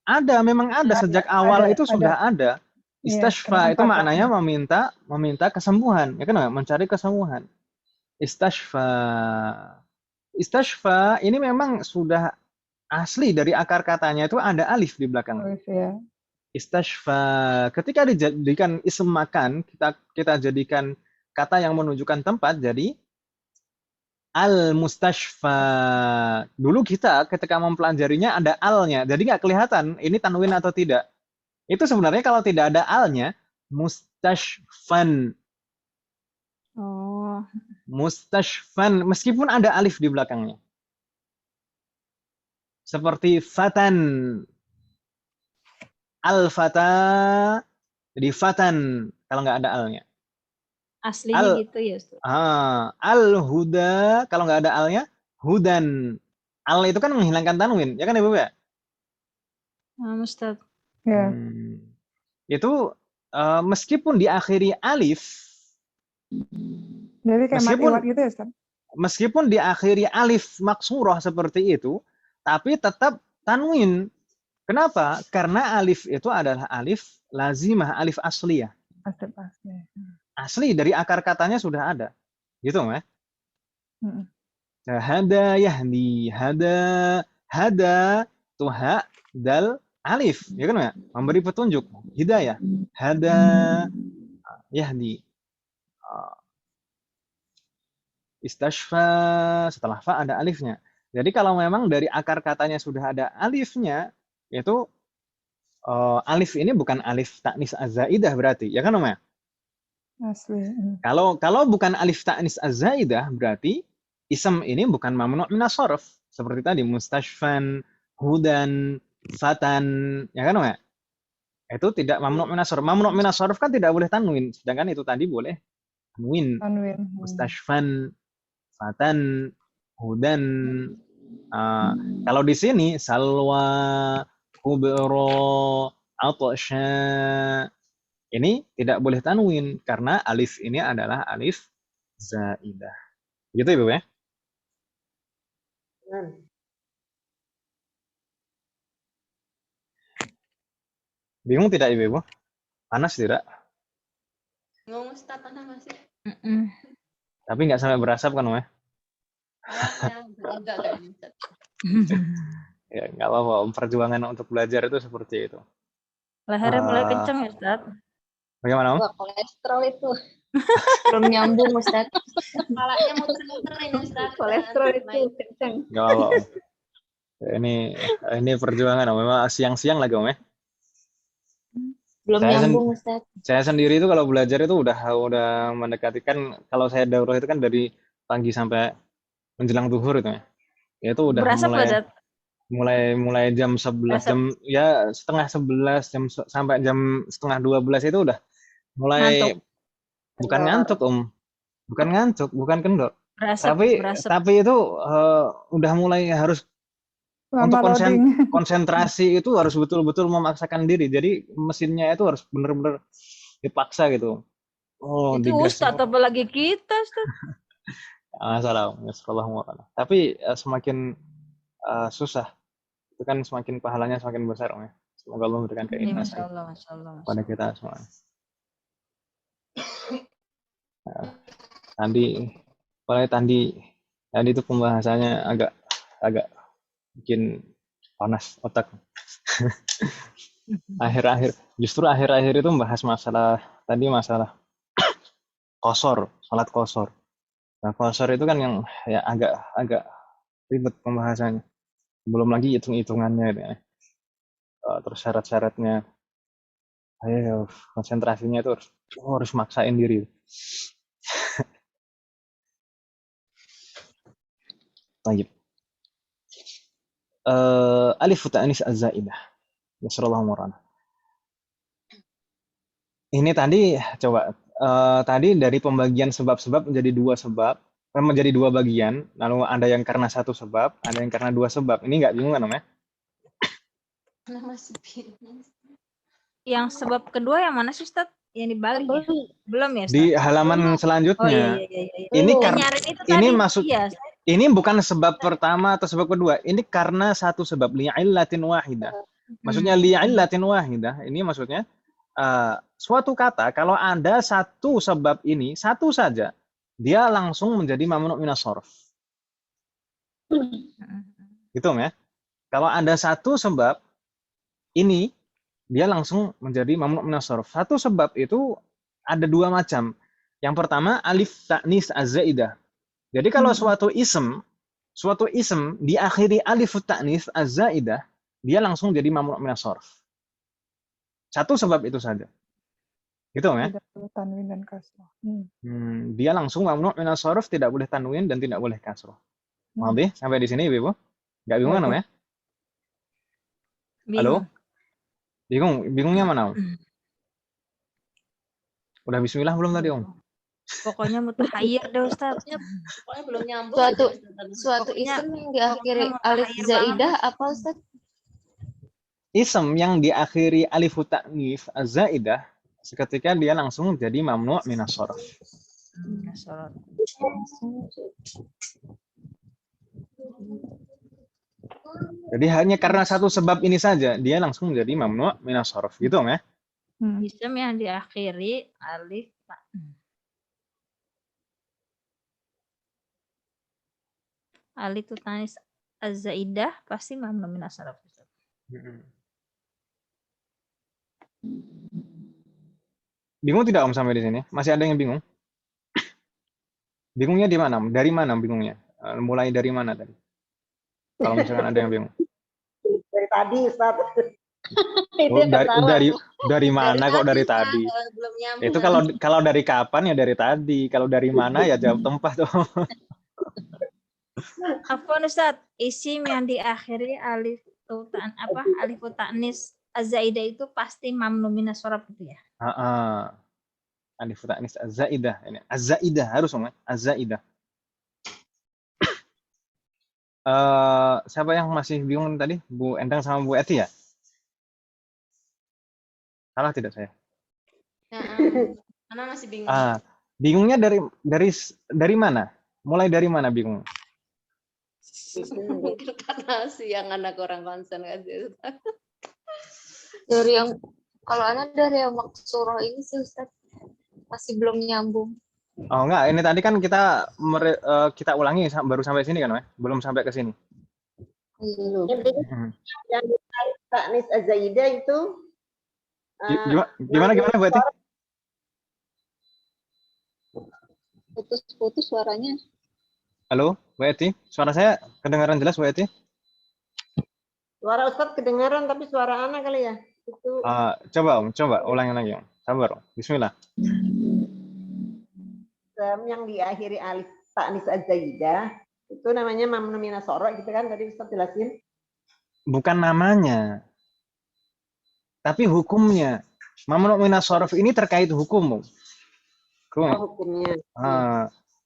Ada, memang ada. Sejak awal itu sudah ada. Istashfa itu maknanya meminta kesembuhan, ya kan? Mencari kesembuhan. Istashfa. Istashfa ini memang sudah asli dari akar katanya itu ada alif di belakang. Istashfa. Ketika dijadikan ism makan, kita jadikan kata yang menunjukkan tempat jadi al-mustashfa. Dulu kita ketika mempelajarinya ada alnya, jadi nggak kelihatan ini tanwin atau tidak. Itu sebenarnya kalau tidak ada alnya, mustashfan. Mustashfan, meskipun ada alif di belakangnya. Seperti fatan. Al-fata, jadi fatan, kalau nggak ada alnya. Aslinya Al gitu ya Ustaz. al-huda, kalau nggak ada alnya, hudan. Al itu kan menghilangkan tanwin, ya kan Ibu ya? Ustaz. Ya. Itu meskipun diakhiri alif, Jadi kayak mat meskipun iwat gitu ya, Ustaz? meskipun diakhiri alif maksurah seperti itu, tapi tetap tanwin. Kenapa? Karena alif itu adalah alif lazimah, alif asliyah. Asli. Asli dari akar katanya sudah ada. Gitu ya. Mm-mm. Nah, hada yahdi, hada tuh ha dal alif, ya kan ya? Memberi petunjuk, hidayah. Hada yahdi. Istashfa, setelah fa ada alifnya. Jadi kalau memang dari akar katanya sudah ada alifnya, itu alif ini bukan alif taknis az-zaidah berarti, ya kan Om ya? Asli. Kalau bukan alif taknis az-zaidah berarti ism ini bukan mamnu' minas sarf. Seperti tadi mustashfan, hudan, fatan, ya kan Om ya? Itu tidak mamnu' minas sarf. Mamnu' minas sarf kan tidak boleh tanwin, sedangkan itu tadi boleh tanwin. Tanwin. Mustashfan, fatan, hudan. Kalau di sini salwa, kubro, atasya, ini tidak boleh tanwin karena alif ini adalah alif zaidah. Gitu Ibu ya? Bingung tidak Ibu? Panas tidak? Ngomong Ustaz panas masih. Tapi nggak sampai berasap kan Om ya? Agak Ustaz. Ya nggak apa-apa. Perjuangan untuk belajar itu seperti itu. Lehernya mulai kenceng ya Ustaz. Bagaimana Om? Wah, kolesterol itu. Belum nyambung, Ustaz. Kepalanya muter-muterin Ustaz. Kolesterol itu kencang. Nggak apa-apa Om. Ini perjuangan Om. Memang siang-siang lagi Om ya. Belum nyambung, Ustaz. Saya sendiri itu kalau belajar itu udah mendekati kan, kalau saya daurah itu kan dari pagi sampai menjelang zuhur itu ya. Itu udah Berasap mulai jam 11 jam ya setengah 11 jam sampai jam setengah 12 itu udah mulai ngantuk. Bukan ngantuk Om. Bukan ngantuk, bukan kendor. Berasap. Tapi itu udah mulai harus untuk konsentrasi itu harus betul-betul memaksakan diri. Jadi mesinnya itu harus benar-benar dipaksa gitu. Oh, itu Ustaz, apalagi kita Ustaz. Masalah, tapi semakin susah, itu kan semakin pahalanya semakin besar Om ya. Semoga Allah memberikan keikhlasan pada kita semua. Tadi itu pembahasannya agak bikin panas otak. Justru akhir-akhir itu membahas masalah salat qashar. Nah, qashar itu kan yang ya agak ribet pembahasannya. Belum lagi hitung-hitungannya ya. Terus syarat-syaratnya. Ayo, konsentrasinya itu harus maksain diri. Baik. Alif ta'anis az-zaidah. Nasrullah murana. Ini tadi coba tadi dari pembagian sebab-sebab menjadi dua bagian, lalu ada yang karena satu sebab, ada yang karena dua sebab. Ini nggak bingung kan Om ya? Yang sebab kedua yang mana sih Ustaz? Yang dibalik ya? Belum ya Ustaz? Di halaman selanjutnya. Iya. Ini ini bukan sebab pertama atau sebab kedua. Ini karena satu sebab, li'illatin wahidah. Maksudnya li'illatin wahidah, ini maksudnya suatu kata kalau ada satu sebab ini, satu saja, dia langsung menjadi mamnu' minas sharf. Gitu ya. Kalau ada satu sebab ini, dia langsung menjadi mamnu' minas sharf. Satu sebab itu ada dua macam. Yang pertama alif ta'nis az-zaidah. Jadi kalau suatu ism diakhiri alif ta'nis az-zaidah, dia langsung jadi mamnu' minas sharf. Satu sebab itu saja. Gitu ya? Tanwin dan kasroh. Dia langsung mamnu' minas sharf, tidak boleh tanwin dan tidak boleh kasroh. Mauti sampai di sini Ibu? Enggak bingung kan Om ya? Halo? Bingungnya mana Om? Udah bismillah belum tadi Om? Pokoknya mutahayyir deh Ustaz. Pokoknya belum nyambung. Suatu Pokoknya- isim yang diakhiri pokoknya alif mutahayyir zaidah banget. apa Ustaz? Ism yang diakhiri alif ta'nits az-zaidah seketika dia langsung jadi mamnu' minas sharf. Sorot. Jadi hanya karena satu sebab ini saja dia langsung menjadi mamnu' minas sharf gitu ya. Isim yang diakhiri alif ta. Alif itu tanis az-zaidah pasti mamnu minas sharf. Bingung tidak Om sampai di sini? Masih ada yang bingung? Bingungnya di mana? Dari mana bingungnya? Mulai dari mana tadi? Kalau misalkan ada yang bingung. Dari tadi Ustaz. Oh, dari mana kok dari tadi? Belum nyambung. Itu kalau dari kapan ya dari tadi. Kalau dari mana ya jawab tempat tuh. Afwan Ustaz, isim yang diakhiri alif ta'nis az-zaidah itu pasti mamnu minas sharf gitu ya. Alif ta'nis az-zaidah ini. Az-zaidah harus Om, az-zaidah. Siapa yang masih bingung tadi? Bu Endang sama Bu Eti ya? Salah tidak saya? Karena masih bingung. Bingungnya dari mana? Mulai dari mana bingung? Mungkin karena yang anak orang konsen kan sih. Dari yang kalau anak dari yang maksurah ini sih Ustaz masih belum nyambung. Oh enggak, ini tadi kan kita ulangi baru sampai sini kan, belum sampai ke sini. Yang ta'nis az-zaidah itu Gimana Bu Eti? Putus-putus suaranya. Halo, Bu Eti, suara saya kedengaran jelas Bu Eti? suara Ustaz kedengaran tapi suara anak kali ya. Itu Coba ulangi lagi Om. Sabar Om. Bismillah. yang diakhiri alif ta'nis az-zaidah itu namanya mamnu minas sharf gitu kan tadi Ustaz jelasin. Bukan namanya. Tapi hukumnya. Mamnu minas sharf ini terkait hukum. Hukumnya.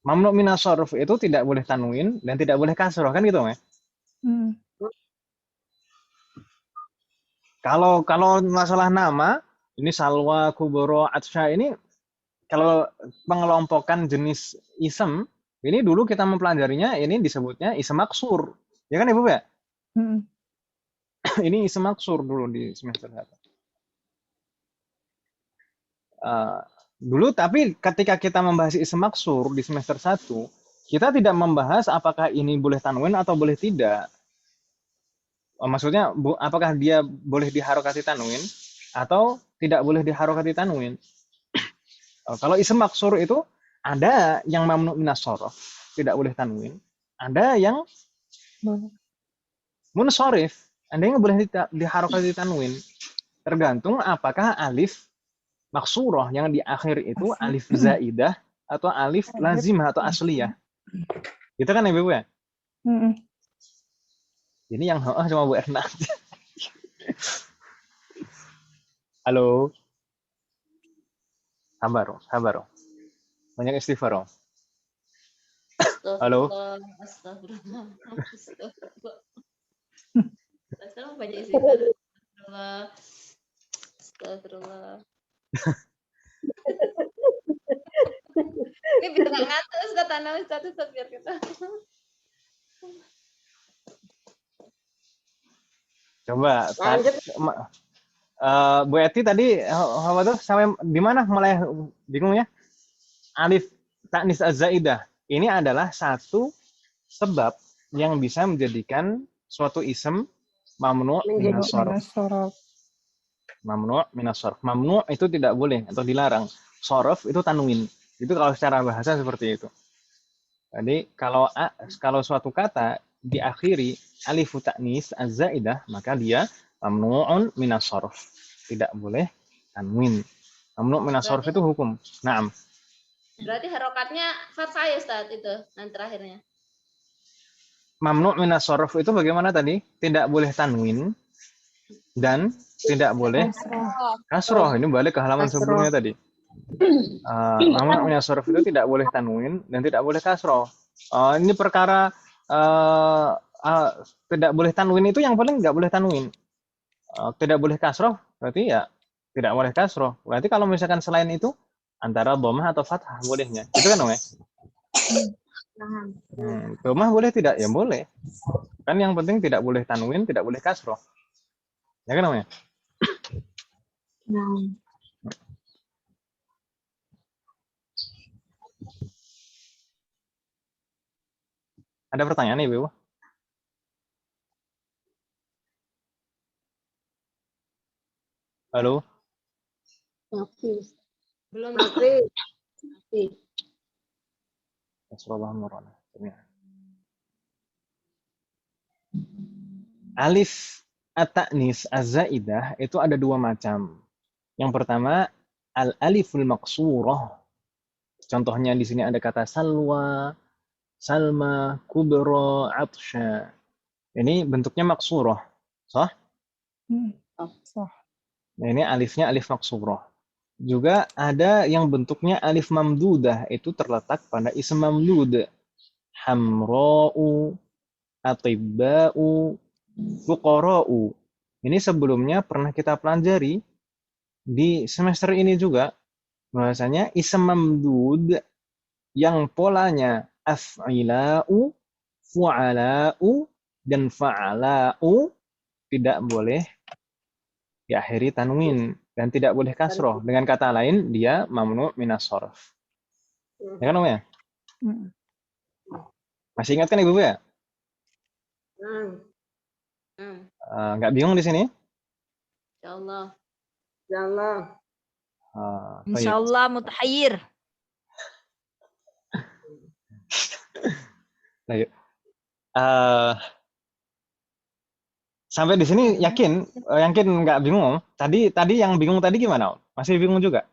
Mamnu minas sharf itu tidak boleh tanwin dan tidak boleh kasroh kan gitu ya? Kalau masalah nama, ini Salwa, Kubro, Atsya ini kalau pengelompokan jenis isem, ini dulu kita mempelajarinya ini disebutnya isem maksur. Ya kan Ibu ya? Ini isem maksur dulu di semester 1. Dulu tapi ketika kita membahas isem maksur di semester 1, kita tidak membahas apakah ini boleh tanwin atau boleh tidak. Maksudnya apakah dia boleh diharokati tanwin atau tidak boleh diharokati tanwin. Kalau isem maksur itu ada yang mamnu minas sharf, tidak boleh tanwin, ada yang munsharif, ada yang boleh diharokati tanwin. Tergantung apakah alif maksurah yang di akhir itu alif zaidah atau alif lazimah atau asliyah. Gitu kan Ibu ya? Ini yang cuma Bu Erna. Halo. Sabar. Banyak istighfar. Halo. Astagfirullah. Banyak istighfar. Astagfirullah. Ini biar nggak ngantuk Ustaz, tanam Ustaz biar kita. Coba. Bu Eti tadi apa tuh sampai di mana mulai bingungnya? Alif ta'nis az-zaidah. Ini adalah satu sebab yang bisa menjadikan suatu isem mamnu' minas sharf. Mamnu' minas sharf. Mamnu' itu tidak boleh atau dilarang. Sharf itu tanwin. Itu kalau secara bahasa seperti itu. Jadi kalau suatu kata diakhiri alif ta'nis az-zaidah, maka dia mamnu'un minas sharf. Tidak boleh tanwin. Mamnu' minas sharf itu hukum. Naam. Berarti harokatnya fathah ya Ustaz itu nanti terakhirnya. Mamnu' minas sharf itu bagaimana tadi? Tidak boleh tanwin dan tidak boleh kasroh. Ini balik ke halaman sebelumnya tadi. Mama minas sorof itu tidak boleh tanwin dan tidak boleh kasroh. Ini perkara tidak boleh tanwin itu yang paling nggak boleh tanwin. Tidak boleh kasroh berarti ya tidak boleh kasroh. Berarti kalau misalkan selain itu antara dhammah atau fathah bolehnya. Itu kan, Om ya? Dhammah boleh tidak? Ya boleh. Kan yang penting tidak boleh tanwin, tidak boleh kasroh. Ya kan, Om ya? Ada pertanyaan nih, Ibu? Halo? Belum masih. Alif at-ta'nis az-zaidah itu ada dua macam. Yang pertama, al-aliful maqsurah. Contohnya di sini ada kata salwa, salma, kubra, atsya. Ini bentuknya maksurah. Sah? Sah. Nah, ini alifnya alif maksurah. Juga ada yang bentuknya alif mamdudah, itu terletak pada ism mamdud. Hamra'u, atibba'u, fuqara'u. Ini sebelumnya pernah kita pelajari di semester ini juga. Bahwasanya ism mamdud yang polanya af'ila'u, fu'ala'u, dan fa'ala'u tidak boleh diakhiri tanwin dan tidak boleh kasroh. Dengan kata lain, dia mamnu minas sorof. Ya kan, Om ya? Masih ingat kan Ibu ya? Nggak bingung di sini? Insyaallah. Insyaallah. Insyaallah mutahayyir. Baik. Sampai di sini yakin nggak bingung? Tadi yang bingung tadi gimana, Om? Masih bingung juga?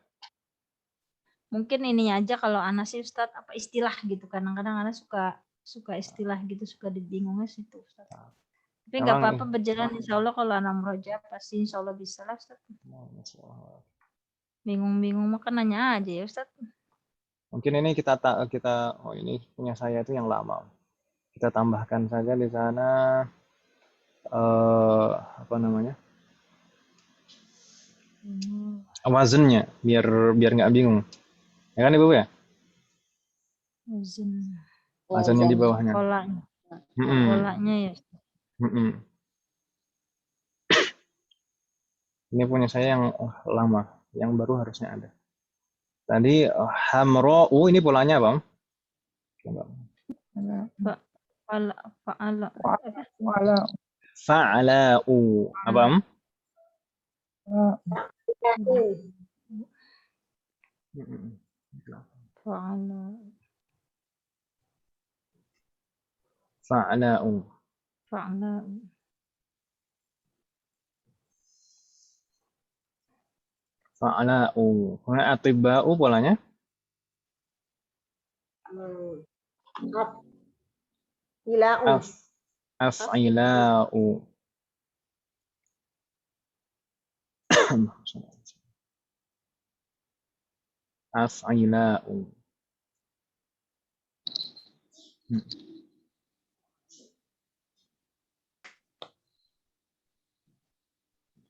Mungkin ini aja kalau Ana sih Ustadz apa istilah gitu. Kadang-kadang Ana suka istilah gitu, suka dibingungnya situ Ustadz. Tapi nggak apa-apa berjalan insya Allah kalau Ana murojaah pasti insya Allah bisa lah Ustadz. Bingung-bingung mah kan nanya aja ya Ustadz. Mungkin ini kita ini punya saya itu yang lama. Kita tambahkan saja di sana apa namanya? Wazennya biar nggak bingung. Ya kan Ibu ya? Wazennya di bawahnya. Polanya ya. Ini punya saya yang lama, yang baru harusnya ada. Tadi hamra'u ini polanya, Bang. Fa'ala'u. Apa, Bang? Fa'ala'u. Fa'ala'u. Kemudian atibba'u polanya? Af'ila'u. Af'ila'u.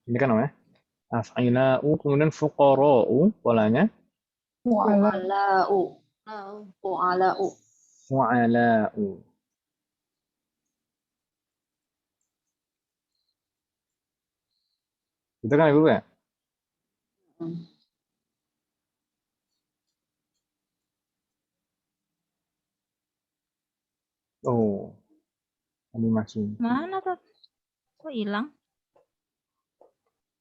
Ini kan namanya? Af'ila'u, kemudian fuqara'u polanya? Fu'ala'u. Fu'ala'u. Fu'ala'u. Itu kan Ibu ya? Oh, animasi. Mana tuh? Kok hilang?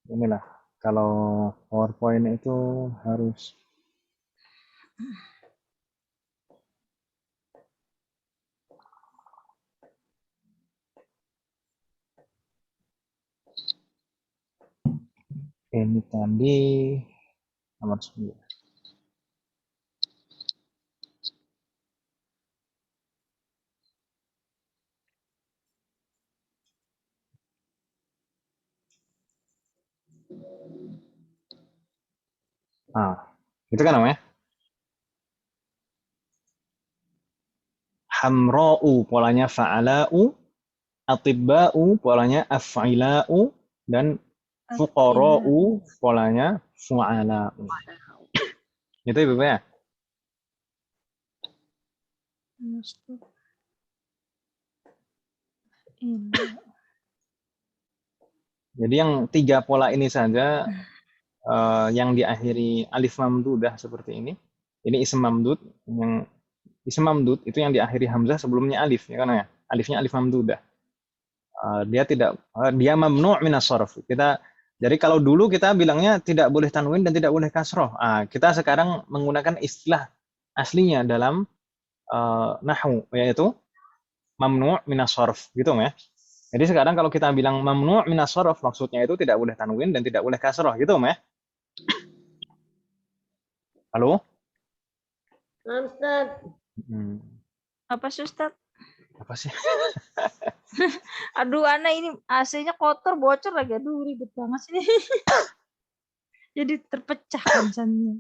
Inilah, kalau PowerPoint itu harus ini tadi nomor 9. Itu kan namanya. Hamra'u polanya fa'ala'u, atibba'u polanya af'ila'u, dan fuqara'u polanya fu'ala'u. Itu Ibu ya? Jadi yang 3 pola ini saja yang diakhiri alif mamdudah seperti ini. Ini ism mamdud, yang ism mamdud itu yang diakhiri hamzah sebelumnya alif, ya kan ya? Alifnya alif mamdudah. Dia mamnu' minas sharf. Jadi kalau dulu kita bilangnya tidak boleh tanwin dan tidak boleh kasroh. Kita sekarang menggunakan istilah aslinya dalam nahwu, yaitu mamnu' minas sharf, gitu ya. Jadi sekarang kalau kita bilang mamnu' minas sharf, maksudnya itu tidak boleh tanwin dan tidak boleh kasroh, gitu ya. Halo? Ustaz. Apa sih Ustaz? Apa sih? Aduh, Ana ini AC-nya kotor, bocor lagi. Aduh, ribet banget sih. Jadi terpecah kancanya.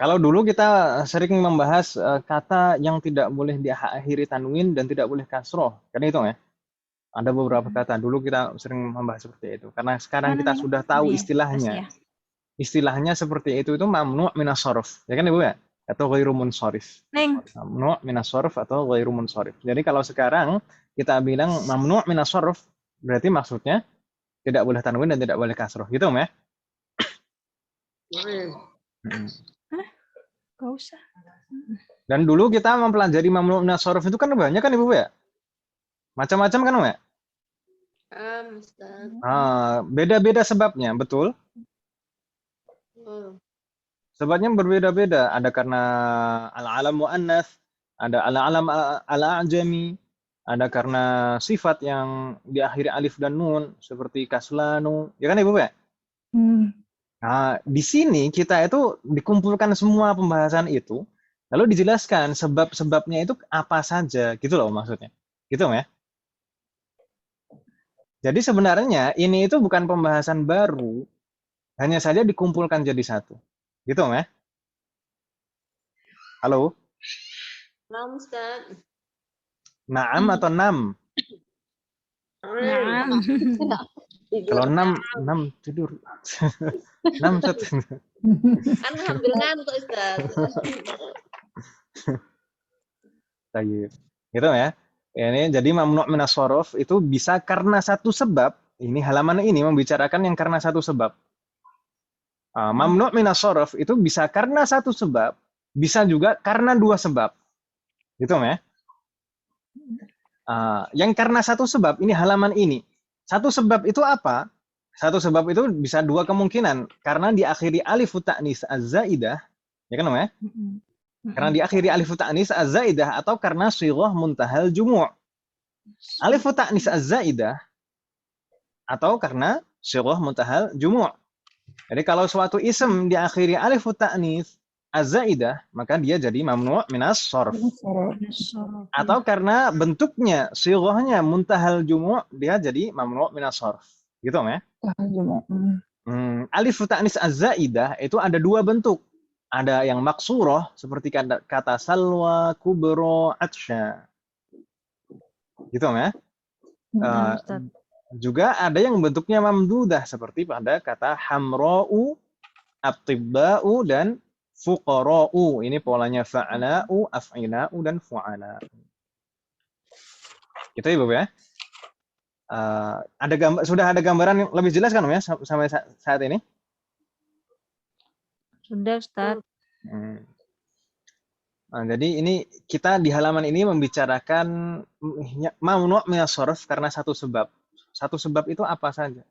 Kalau dulu kita sering membahas kata yang tidak boleh diakhiri tanwin dan tidak boleh kasroh. Kan itu ya? Ada beberapa kata. Dulu kita sering membahas seperti itu. Karena sekarang kita sudah tahu istilahnya. Istilahnya seperti itu mamnu' minas sharf. Ya kan Ibu ya? Atau ghairu munsharif. Mamnu' minas sharf atau ghairu munsharif. Jadi kalau sekarang kita bilang mamnu' minas sharf, berarti maksudnya tidak boleh tanwin dan tidak boleh kasroh. Gitu ya? Gak usah. Dan dulu kita mempelajari mamnu' minas sharf itu kan banyak kan Ibu ya? Macam-macam kan ya? Beda-beda sebabnya, betul? Sebabnya berbeda-beda. Ada karena al-alam mu'annath, ada al-alam al-a'jami, ada karena sifat yang diakhiri alif dan nun, seperti kaslanu. Ya kan Ibu ya? Di sini kita itu dikumpulkan semua pembahasan itu, lalu dijelaskan sebab-sebabnya itu apa saja, gitu loh maksudnya. Gitu ya? Jadi sebenarnya ini itu bukan pembahasan baru, hanya saja dikumpulkan jadi satu. Gitu ya? Halo? Naam, Ustaz. Naam atau nam? Naam. Kalau nam tidur. Nam Ustaz. Kan hampir ngantuk, Ustaz. Baik. Gitu ya. Ini jadi mamnu' minas sharf itu bisa karena satu sebab. Ini halaman ini membicarakan yang karena satu sebab. Mamnu' minas sharf itu bisa karena satu sebab, bisa juga karena dua sebab. Gitu ya. Yang karena satu sebab, ini halaman ini. Satu sebab itu apa? Satu sebab itu bisa dua kemungkinan. Karena diakhiri alif ta'nis az-zaidah, ya kan ya? Karena diakhiri alif ta'nis az-zaidah atau karena shighah muntahal jumu'. Alif ta'nis az-zaidah atau karena shighah muntahal jumu'. Jadi kalau suatu ism diakhiri alif ta'nis az-zaidah, maka dia jadi mamnu' minas sharf. Atau karena bentuknya, shighahnya muntahal jumu', dia jadi mamnu' minas sharf. Gitu ya? Alif ta'nis az-zaidah itu ada dua bentuk. Ada yang maksurah seperti kata salwa, kubro, atsya. Gitu ya? Juga ada yang bentuknya mamdudah seperti pada kata hamra'u, atibba'u, dan fuqara'u. Ini polanya fa'ala'u, af'ila'u, dan fu'ala'u. Gitu Ibu ya. Sudah ada gambaran yang lebih jelas kan ya sampai saat ini? Sudah Ustaz. Jadi ini kita di halaman ini membicarakan mamnu' minas sharf karena satu sebab. Satu sebab itu apa saja?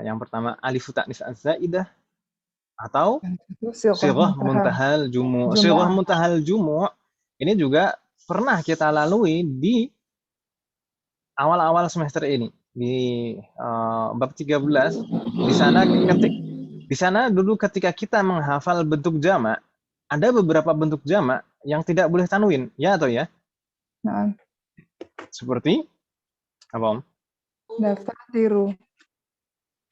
Yang pertama alif ta'nis az-zaidah atau shighah muntahal jumu'. Shighah muntahal jumu' ini juga pernah kita lalui di awal-awal semester ini di bab 13. Di sana dulu ketika kita menghafal bentuk jamak, ada beberapa bentuk jamak yang tidak boleh tanwin, ya atau ya? Nah. Seperti apa Om? Dafatiru.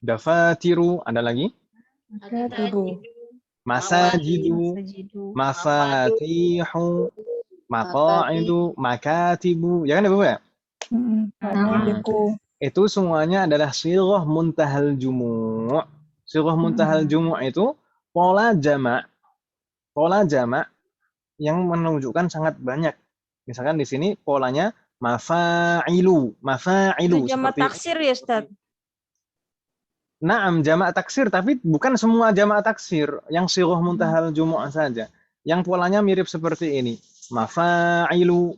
Dafatiru, ada lagi? Dafatiru. masajidu, Sajidu. mafatihu, maqa'idu, makatibu. Ya kan Ibu ya? Fanadiku. Itu semuanya adalah sirah muntahal jumu'. Sirah muntahal jumu' itu pola jamak yang menunjukkan sangat banyak. Misalkan di sini polanya mafa'ilu Itu jamak seperti taksir ya Ustaz? Naam, jamak taksir, tapi bukan semua jamak taksir, yang sirah muntahal jumu' saja. Yang polanya mirip seperti ini. Mafa'ilu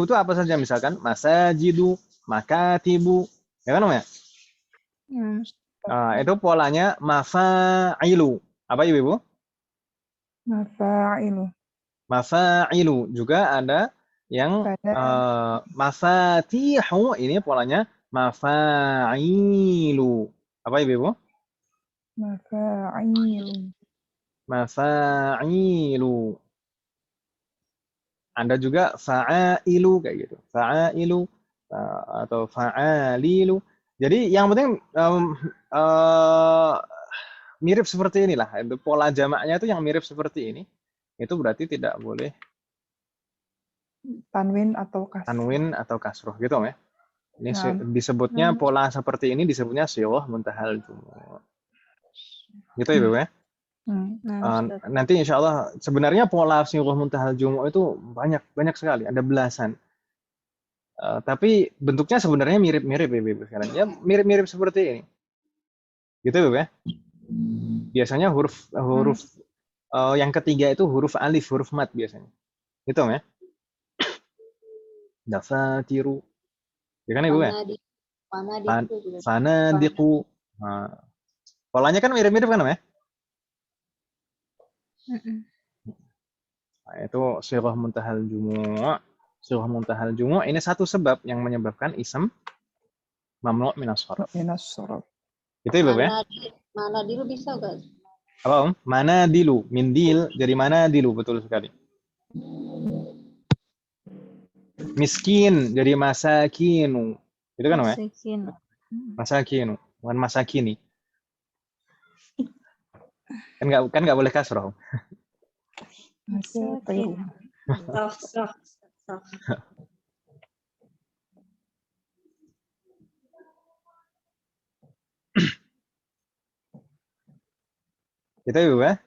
itu apa saja misalkan masajidu, makatibu. Ya kan Om ya? Itu polanya mafa'ilu. Apa Ibu? Mafa'ilu. Mafa'ilu. Juga ada yang mafatihu, ini polanya mafa'ilu. Apa Ibu? Mafa'ilu. Ada juga fa'ailu kayak gitu. Fa'ailu atau fa'alilu. Jadi yang penting mirip seperti inilah. Itu pola jamaknya itu yang mirip seperti ini. Itu berarti tidak boleh tanwin atau kasroh gitu Om ya. Ini disebutnya pola seperti ini disebutnya sirah muntahal jumu'. Gitu ya Ibu ya. Nanti insya Allah sebenarnya pola sirah muntahal jumu' itu banyak sekali, ada belasan. Tapi bentuknya sebenarnya mirip-mirip ya Ibu sekarang. Ya mirip-mirip seperti ini. Gitu Ibu ya. Biasanya huruf yang ketiga itu huruf alif, huruf mat biasanya. Gitu Om ya. Dafatiru. Ya kan Ibu ya? Fanadiku. Polanya kan mirip-mirip kan Om ya? Nah, itu sirah muntahal jumu'. Sirah muntahal jumu' ini satu sebab yang menyebabkan ism mamnu' minas sharaf. Itu Ibu ya? Mana dilu bisa enggak? Apa Om? Mana dilu, mindil jadi mana dilu, betul sekali. Miskin jadi masakinu. Itu kan Om ya? Masakinu, bukan masakini. Kan nggak boleh kasroh. Itu Ibu ya.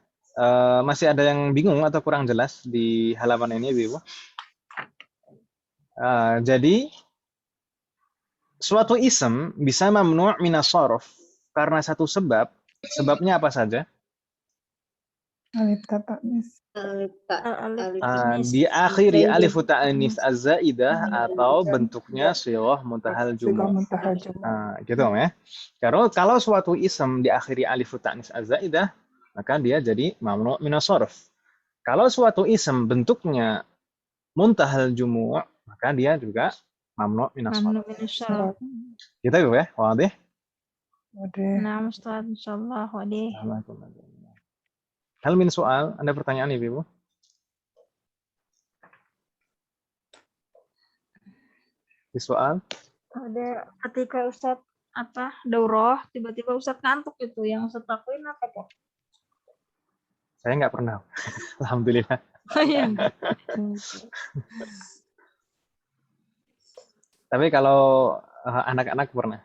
Masih ada yang bingung atau kurang jelas di halaman ini Ibu? Jadi suatu ism bisa mamnu' minas sharaf karena satu sebab. Sebabnya apa saja? Alif ta'anis. Diakhiri alif ta'anis az-zaidah atau bentuknya sirah muntahal jumu'. Gitu Om ya. Kalau suatu ism diakhiri alif ta'anis az-zaidah, maka dia jadi mamnu' minas sharaf. Kalau suatu ism bentuknya muntahal jumu', maka dia juga mamnu' minas sharaf. Gitu Ibu ya? Wadih? Nah, Ustaz, insyaallah wadih. Hal min soal, ada pertanyaan Ibu? Di soal? Ada ketika Ustaz daurah, tiba-tiba Ustaz ngantuk itu, yang Ustaz lakuin apa kok? Saya nggak pernah. Alhamdulillah. Tapi kalau anak-anak pernah.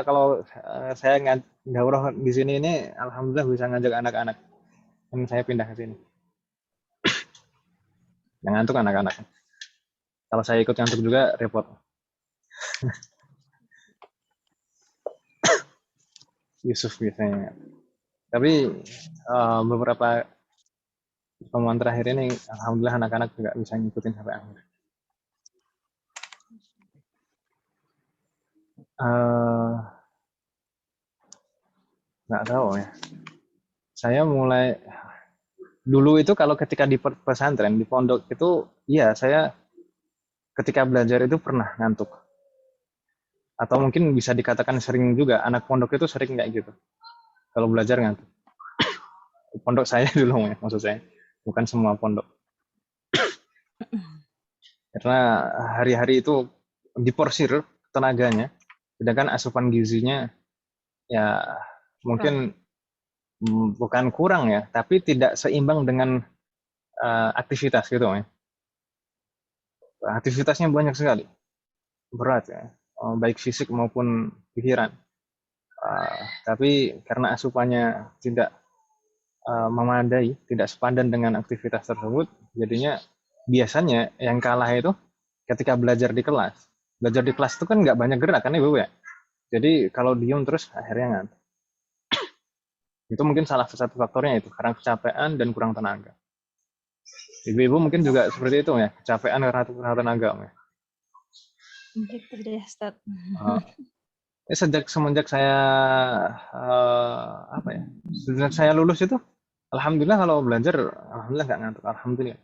Kalau saya daurah di sini ini, alhamdulillah bisa ngajak anak-anak. Dan saya pindah ke sini. Yang ngantuk anak-anak. Kalau saya ikut ngantuk juga repot. Yusuf biasanya. Tapi beberapa pertemuan terakhir ini, alhamdulillah anak-anak juga bisa ngikutin sampai akhir. Nggak tahu ya. Saya mulai dulu itu kalau ketika di pesantren, di pondok itu, iya saya ketika belajar itu pernah ngantuk. Atau mungkin bisa dikatakan sering juga, anak pondok itu sering kayak gitu. Kalau belajar ngantuk. Pondok saya dulu ya, maksud saya. Bukan semua pondok. Karena hari-hari itu diporsir tenaganya, sedangkan asupan gizinya ya mungkin bukan kurang ya, tapi tidak seimbang dengan aktivitas gitu ya. Aktivitasnya banyak sekali, berat ya, baik fisik maupun pikiran. Tapi karena asupannya tidak memadai, tidak sepadan dengan aktivitas tersebut, jadinya biasanya yang kalah itu ketika belajar di kelas. Belajar di kelas itu kan nggak banyak gerak kan Ibu ya. Jadi kalau diem terus akhirnya ngantuk. Itu mungkin salah satu faktornya itu, karena kecapean dan kurang tenaga. Ibu-ibu mungkin juga seperti itu ya, kecapean karena kurang tenaga ya. Gitu deh, Ustaz. Semenjak saya sejak saya lulus itu, alhamdulillah kalau belajar, alhamdulillah nggak ngantuk, alhamdulillah.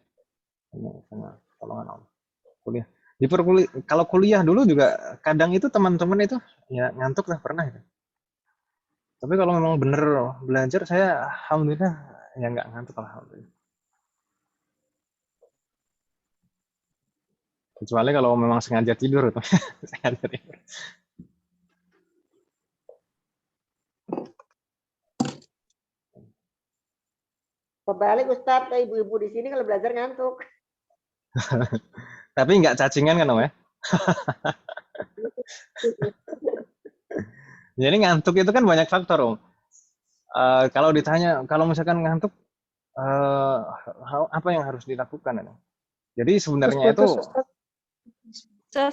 Tolongan Allah. Kuliah. Kalau kuliah dulu juga kadang itu teman-teman itu ya ngantuk lah pernah itu. Tapi kalau memang bener belajar saya alhamdulillah ya nggak ngantuk alhamdulillah. Kecuali kalau memang sengaja tidur itu. Sengaja tidur. Kebalik Ustadz, ke ibu-ibu di sini kalau belajar ngantuk. Tapi nggak cacingan kan Om ya? Jadi ngantuk itu kan banyak faktor Om. Kalau ditanya, kalau misalkan ngantuk, apa yang harus dilakukan? Jadi sebenarnya itu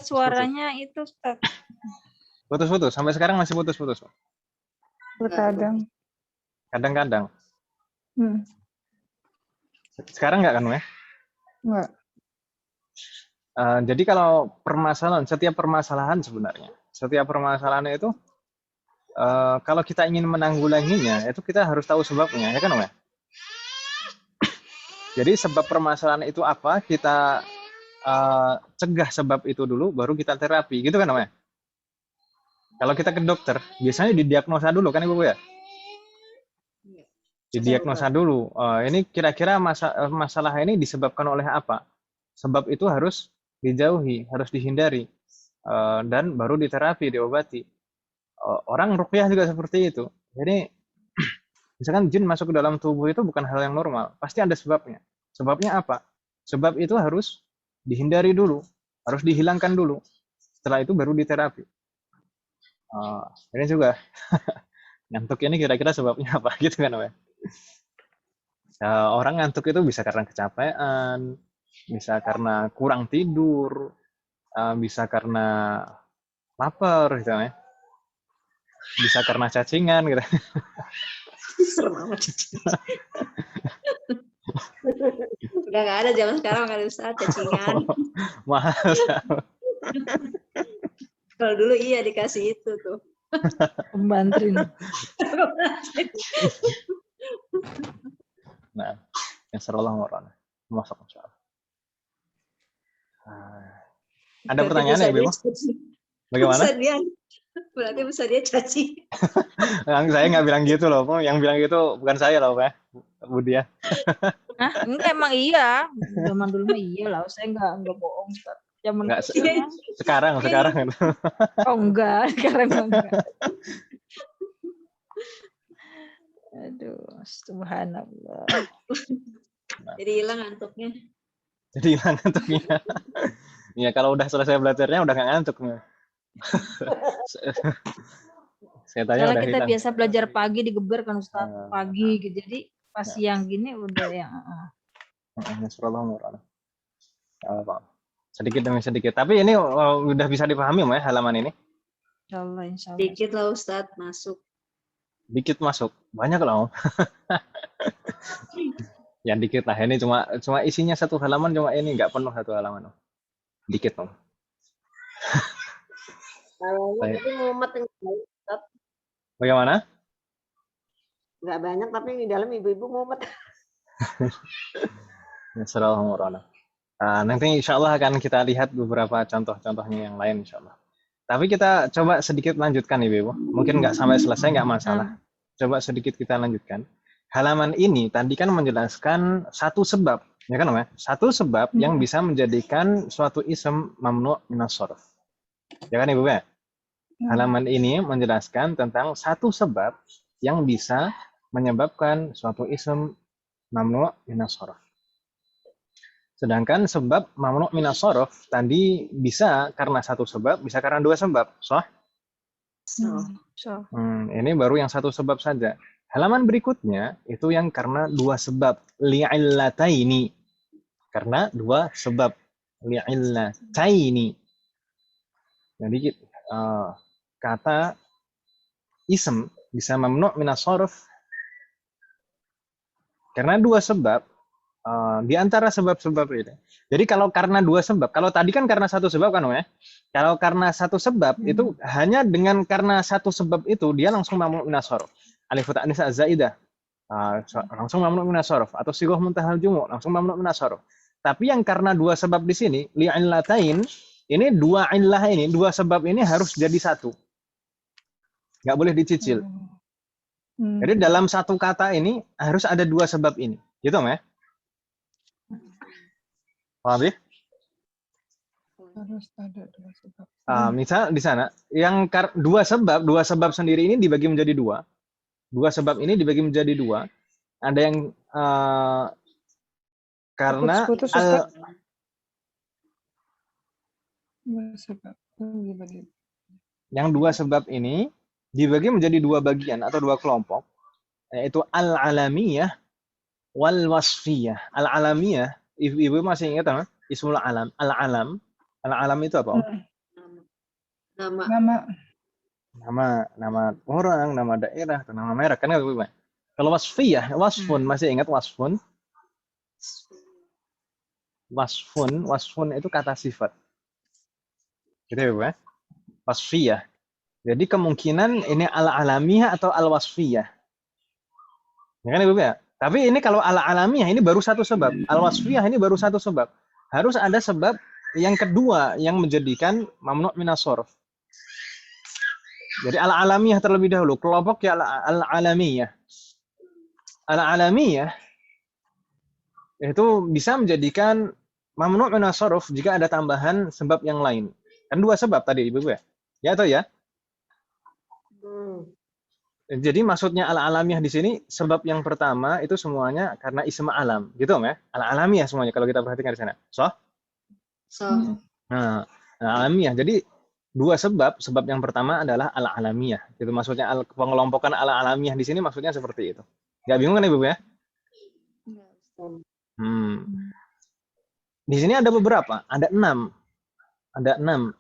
suaranya itu putus-putus. Sampai sekarang masih putus-putus. Kadang. Kadang-kadang. Sekarang nggak kan ya? Nggak. Jadi kalau setiap permasalahan sebenarnya, setiap permasalahan itu, kalau kita ingin menanggulanginya, itu kita harus tahu sebabnya, ya kan Om ya? Jadi sebab permasalahan itu apa, kita cegah sebab itu dulu, baru kita terapi, gitu kan Om ya? Kalau kita ke dokter, biasanya didiagnosa dulu kan Ibu ya? Didiagnosa dulu, ini kira-kira masalah ini disebabkan oleh apa? Sebab itu harus dijauhi, harus dihindari, dan baru diterapi, diobati. Orang ruqyah juga seperti itu. Jadi misalkan jin masuk ke dalam tubuh itu bukan hal yang normal, pasti ada sebabnya. Sebabnya apa? Sebab itu harus dihindari dulu, harus dihilangkan dulu. Setelah itu baru diterapi. Ini juga ngantuk ini kira-kira sebabnya apa gitu kan Om ya? Orang ngantuk itu bisa karena kecapean, bisa karena kurang tidur, bisa karena lapar gitu ya. Bisa karena cacingan gitu. Serem amat cacingan. Udah nggak ada zaman sekarang, nggak ada usaha cacingan. Mahal. Kalau dulu iya dikasih itu tuh. Pembantrin. Nah, yang serolong orang. Masuk insyaallah. Ada pertanyaan ya, Ibu? Bagaimana? Berarti bisa dia caci. Saya nggak bilang gitu loh, yang bilang gitu bukan saya loh, Pak. Bu Dia. Enggak, emang iya. Zaman dulu mah iya lah, saya enggak bohong. Zaman sekarang. Oh enggak, sekarang enggak. Aduh, subhanallah. Jadi hilang ngantuknya. Iya, kalau udah selesai belajarnya udah nggak ngantuk. Saya tanya udah kita hilang. Biasa belajar pagi digeber kan Ustaz, pagi gitu. Jadi pas siang gini udah yang sedikit demi sedikit. Tapi ini udah bisa dipahami ya halaman ini? Insyaallah. Dikit lah Ustaz, masuk. Dikit masuk, banyak lah Om. Ya dikit lah, ini cuma isinya satu halaman, cuma ini nggak penuh satu halaman Om. Dikit Om. Kalau tapi mumet yang Ustaz. Bagaimana? Nggak banyak tapi di dalam ibu-ibu mumet. Nanti insya Allah akan kita lihat beberapa contoh-contohnya yang lain insya Allah. Tapi kita coba sedikit lanjutkan Ibu. Mungkin nggak sampai selesai, nggak masalah. Coba sedikit kita lanjutkan. Halaman ini tadi kan menjelaskan satu sebab, ya kan Om ya? Satu sebab yang bisa menjadikan suatu ism mamnu' minas sharf. Ya kan Ibu ya? Halaman ini menjelaskan tentang satu sebab yang bisa menyebabkan suatu ism mamnu' minas sharaf. Sedangkan sebab mamnu' minas sharaf tadi bisa karena satu sebab, bisa karena dua sebab. Ini baru yang satu sebab saja. Halaman berikutnya itu yang karena dua sebab, li'illataini. Karena dua sebab, li'illataini. Jadi kata ism bisa mamnu' minas sharaf karena dua sebab. Di antara sebab-sebab ini. Jadi kalau karena dua sebab, kalau tadi kan karena satu sebab kan ya. Kalau karena satu sebab itu hanya dengan karena satu sebab itu dia langsung mamnu' minas sharaf. Alif ta'nis az-zaidah langsung mamnu' minas sharaf, atau sighah muntahal jumu' langsung mamnu' minas sharaf. Tapi yang karena dua sebab di sini, li'illatain, ini dua illah ini, dua sebab ini harus jadi satu. Nggak boleh dicicil. Jadi dalam satu kata ini harus ada dua sebab ini. Gitu ya? Paham ya? Harus ada dua sebab. Misal di sana yang dua sebab sendiri ini dibagi menjadi dua. Dua sebab ini dibagi menjadi dua. Ada yang karena Putus, yang dua sebab ini dibagi menjadi dua bagian atau dua kelompok, yaitu al-alamiyah wal wasfiyah. Al-alamiyah, ibu masih ingat kan? Ismul alam. Al-alam. Al-alam itu apa? Nama orang, nama daerah, atau nama merek kan? Kalau wasfiyah, wasfun masih ingat wasfun? Wasfun itu kata sifat. Gitu ya, Bu ya? Wasfiyah. Jadi kemungkinan ini al-alamiyah atau al-wasfiyah. Ya kan Ibu ya? Tapi ini kalau al-alamiyah ini baru satu sebab. Al-wasfiyah ini baru satu sebab. Harus ada sebab yang kedua yang menjadikan mamnu' minas sharaf. Jadi al-alamiyah terlebih dahulu. Kelompok ya al-alamiyah. Al-alamiyah itu bisa menjadikan mamnu' minas sharaf jika ada tambahan sebab yang lain. Kan dua sebab tadi Ibu ya? Ya atau ya? Jadi maksudnya al-alamiyah di sini sebab yang pertama itu semuanya karena isma alam, gitu ya? Al-alamiyah semuanya kalau kita perhatikan di sana. Nah, alamiyah. Jadi dua sebab yang pertama adalah al-alamiyah. Itu maksudnya pengelompokan al-alamiyah di sini maksudnya seperti itu. Enggak bingung kan Ibu ya? Di sini ada beberapa, ada 6. Ada 6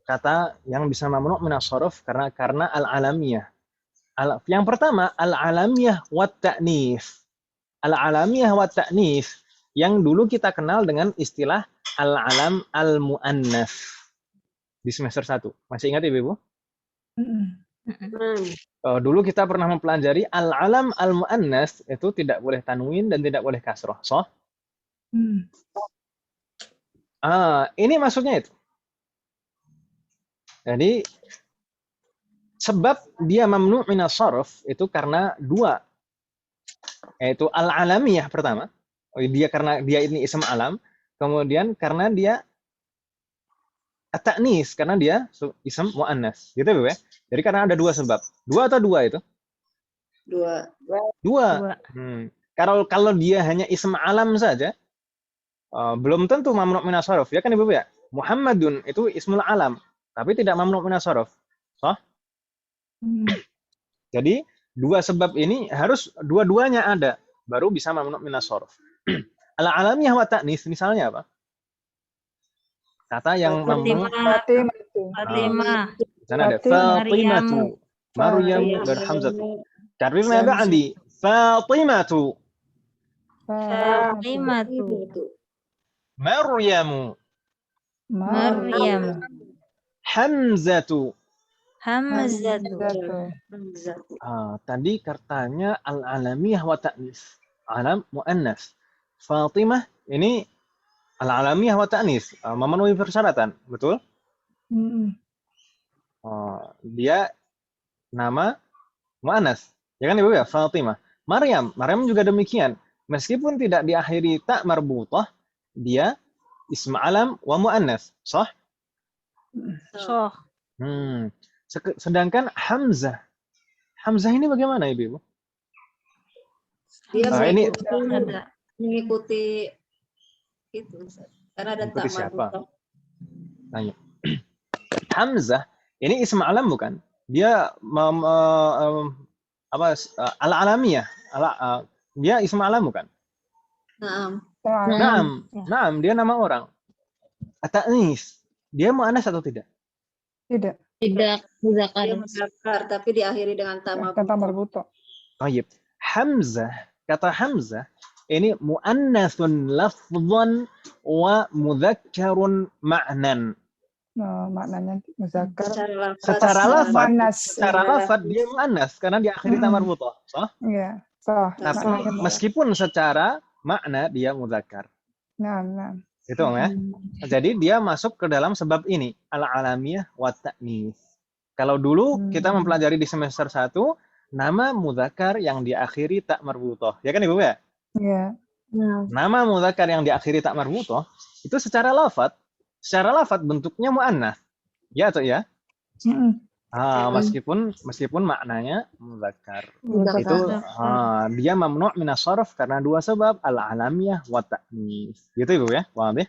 kata yang bisa mamnu' minas sharaf karena al-alamiyah. Yang pertama al-alamiyah wat ta'nits. Al-alamiyah wat ta'nits yang dulu kita kenal dengan istilah al-alam al-muannats di semester 1. Masih ingat Ibu? Dulu kita pernah mempelajari al-alam al-muannats itu tidak boleh tanwin dan tidak boleh kasroh. Ini maksudnya itu. Jadi sebab dia mamnu' minas sharaf itu karena dua, yaitu al-alamiyah pertama, dia karena dia ini ism alam, kemudian karena dia at-ta'nis karena dia ism muannas, gitu Bu ya. Jadi karena ada dua sebab, dua atau dua itu? Dua. Kalau dia hanya ism alam saja, belum tentu mamnu' minas sharaf, ya kan Ibu ya? Muhammadun itu ismul alam. Tapi tidak mamnu' minas sharaf. Jadi dua sebab ini harus dua-duanya ada baru bisa mamnu' minas sharaf. Al-alamiyah wa ta'nis misalnya apa? Kata yang mamnu' Fatimah. Sana ada Fatimatu. Maryam dan Hamzah. Karrirna ba'di Fatimatu. Maryamu. Hamzatu. Tadi katanya al-alamiyah wa ta'nis. Alam muannas. Fatimah ini al-alamiyah wa ta'nis, memenuhi persyaratan, betul? Dia nama muannas. Ya kan Ibu ya? Fatimah. Maryam juga demikian. Meskipun tidak diakhiri ta marbutah, dia ism alam wa muannas. Sah? Sedangkan Hamzah Hamzah ini bagaimana Ibu? Dia ini mengikuti itu, karena ada mengikuti tak siapa? marbutoh. Tanya. Hamzah ini ism alam bukan? Dia al-alamiyah. Dia ism alam bukan? Naam, dia nama orang. At-ta'nis, dia mu'annas atau tidak? Tidak, Dia muzakkar. muzakkar, tapi diakhiri dengan ta marbutoh. Tayyib. Hamzah, kata Hamzah ini mu'annatsun lafdhan wa mudzakkarun ma'nan. Maknanya muzakkar. Secara lafaz dia mu'annas karena diakhiri ta marbutoh. Sah? Iya, sah. Tapi meskipun secara makna dia muzakkar. Nah. Itu ya. Jadi dia masuk ke dalam sebab ini, al-alamiyah wa ta'nis. Kalau dulu kita mempelajari di semester 1 nama mudzakkar yang diakhiri tak marbutoh. Ya kan Ibu ya? Iya. Nama mudzakkar yang diakhiri tak marbutoh itu secara lafaz bentuknya muannas. Ya atau ya? Meskipun maknanya mudzakkar. Itu dia mamnu' minas sharf karena dua sebab, al-alamiyah wa ta'nis. Gitu Ibu ya? Wadah?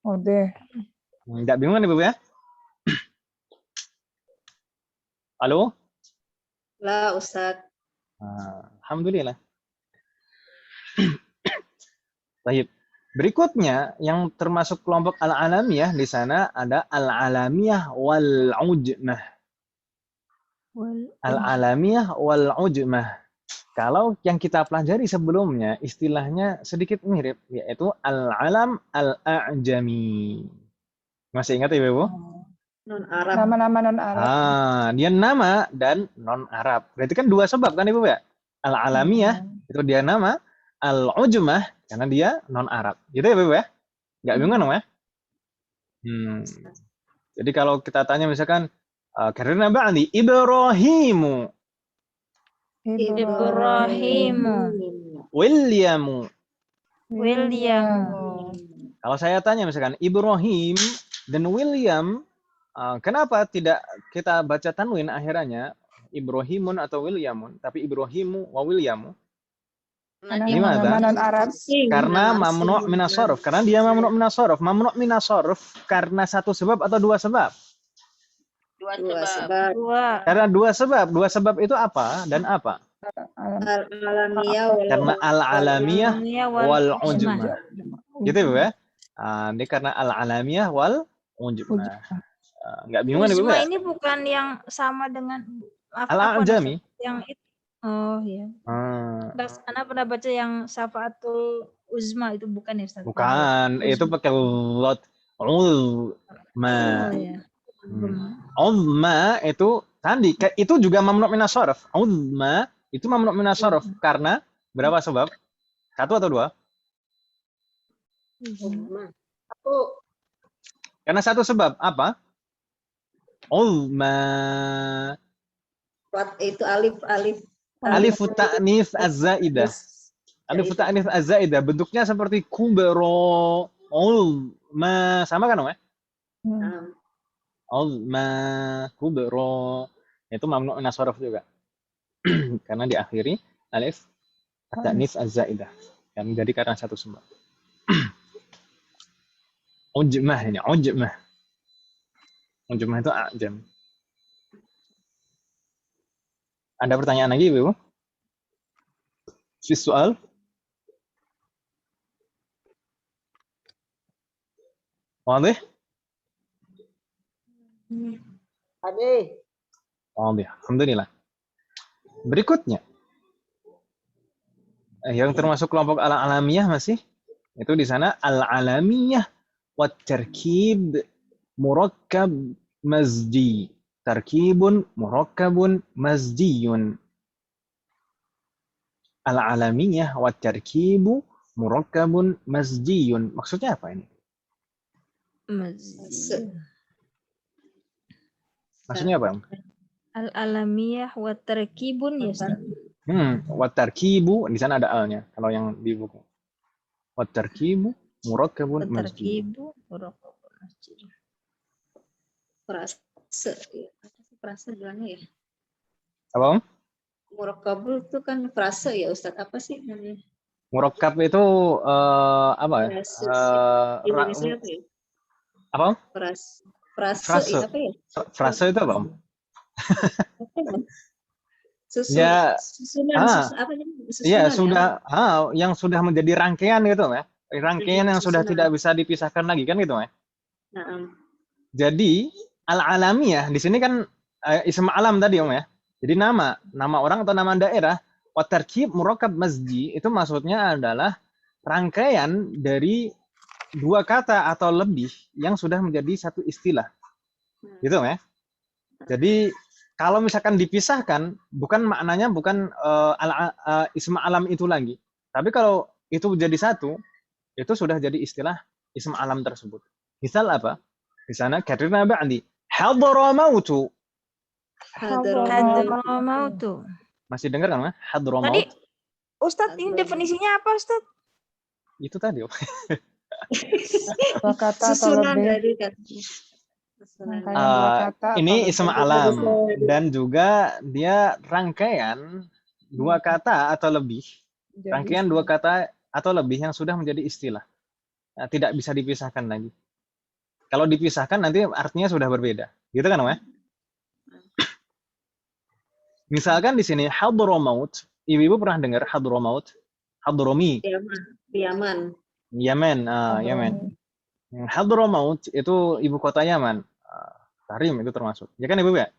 Wadah. Enggak bingung kan Ibu ya? Halo? Lah Ustaz. Alhamdulillah. Baik. Berikutnya yang termasuk kelompok al-alamiyah di sana ada al-alamiyah wal ujmah. Al-alamiyah wal ujmah. Kalau yang kita pelajari sebelumnya istilahnya sedikit mirip, yaitu al-alam al-a'jami. Masih ingat ya Ibu? Non-Arab. Nama-nama non-Arab. Dia nama dan non-Arab. Berarti kan dua sebab kan Ibu ya? Al-alamiyah itu dia nama, al-ujmah karena dia non-Arab. Gitu ya Ibu ya? Nggak bingung dong ya? Jadi kalau kita tanya misalkan karena ba'di Ibrahimu. Williamu. Kalau saya tanya misalkan Ibrahim dan William, kenapa tidak kita baca tanwin akhirannya Ibrahimun atau Williamun, tapi Ibrahimu wa Williamu? Gimana? Karena mamnu' minas sharf. Karena dia mamnu' minas sharf. Mamnu' minas sharf karena satu sebab atau dua sebab? Dua sebab. Karena dua sebab. Dua sebab itu apa dan apa? Karena al-alamiyah wal ujmah. Gitu Bu ya? Ini karena al-alamiyah wal ujmah. Enggak bingung nih Bu ya? Ini bukan yang sama dengan al-ajami. Yang itu. Oh iya. Karena pernah baca yang Syafaatul Uzma itu bukan ya Ustaz? Bukan, itu pakai lot ulma. Ulma itu tadi itu juga mamnu' minas sharf. Ulma itu mamnu' minas sharf karena berapa sebab? Satu atau dua? Karena satu sebab apa? Ulma. Itu alif Alif ta'nits az-zaidah. Alif ta'nits az-zaidah bentuknya seperti kubro, ulma, sama kan Om ya? Ulma, kubro. Itu mamnu' minas sharf juga. Karena diakhiri alif ta'nits az-zaidah. Yang menjadi karena satu sebab. Ujmah ini, ujmah. Ujmah itu a'jam. Ada pertanyaan lagi, Ibu? Soal? Wadah? Wadah. Alhamdulillah. Berikutnya, yang termasuk kelompok al-alamiyah masih itu di sana al-alamiyah wa tarkib murakkab mazdi. Tarkibun murakkabun mazdiyun. Al-alamiyah wa tarkibu murakkabun mazdiyun. Maksudnya apa ini? Maksudnya apa? Al-alamiyah wa tarkibun ya Ustaz. Wa tarkibu di sana ada alnya kalau yang di buku. Wa tarkibu murakkabun mazdiyun. Perasa bilangnya ya. Apa Om? Murakkabul itu kan frase ya Ustadz, apa sih namanya? Murakkab itu apa ya? Frase. Indonesia apa ya? Apa? Frase. Apa ya? Frase itu apa? Apa ya? Susunan, apa namanya? Iya, Susunan, sudah yang sudah menjadi rangkaian gitu ya. Rangkaian yang sudah susunan. tidak bisa dipisahkan lagi kan gitu ya. Nah, Jadi al-alamiyah di sini kan ism alam tadi Om ya. Jadi nama orang atau nama daerah. Wa tarkib murakkab masjid itu maksudnya adalah rangkaian dari dua kata atau lebih yang sudah menjadi satu istilah. Gitu ya. Jadi kalau misalkan dipisahkan, maknanya bukan ism alam itu lagi. Tapi kalau itu jadi satu, itu sudah jadi istilah ism alam tersebut. Misal apa? Di sana karirna ba'di. Hadara mautu. Hadara mautu. Masih dengar kan? Hadara maut. Tadi Ustadz ini definisinya apa Ustadz? Itu tadi. Dua kata atau lebih. Ini ism alam dan juga dia rangkaian dua kata atau lebih. Rangkaian dua kata atau lebih yang sudah menjadi istilah. Nah, tidak bisa dipisahkan lagi. Kalau dipisahkan nanti artinya sudah berbeda. Gitu kan, Om ya? Misalkan di sini Hadramaut, ibu-ibu pernah dengar Hadramaut? Hadrami. Yaman. Yaman. Hadramaut itu ibu kota Yaman. Tahrim itu termasuk. Ya kan Ibu ya?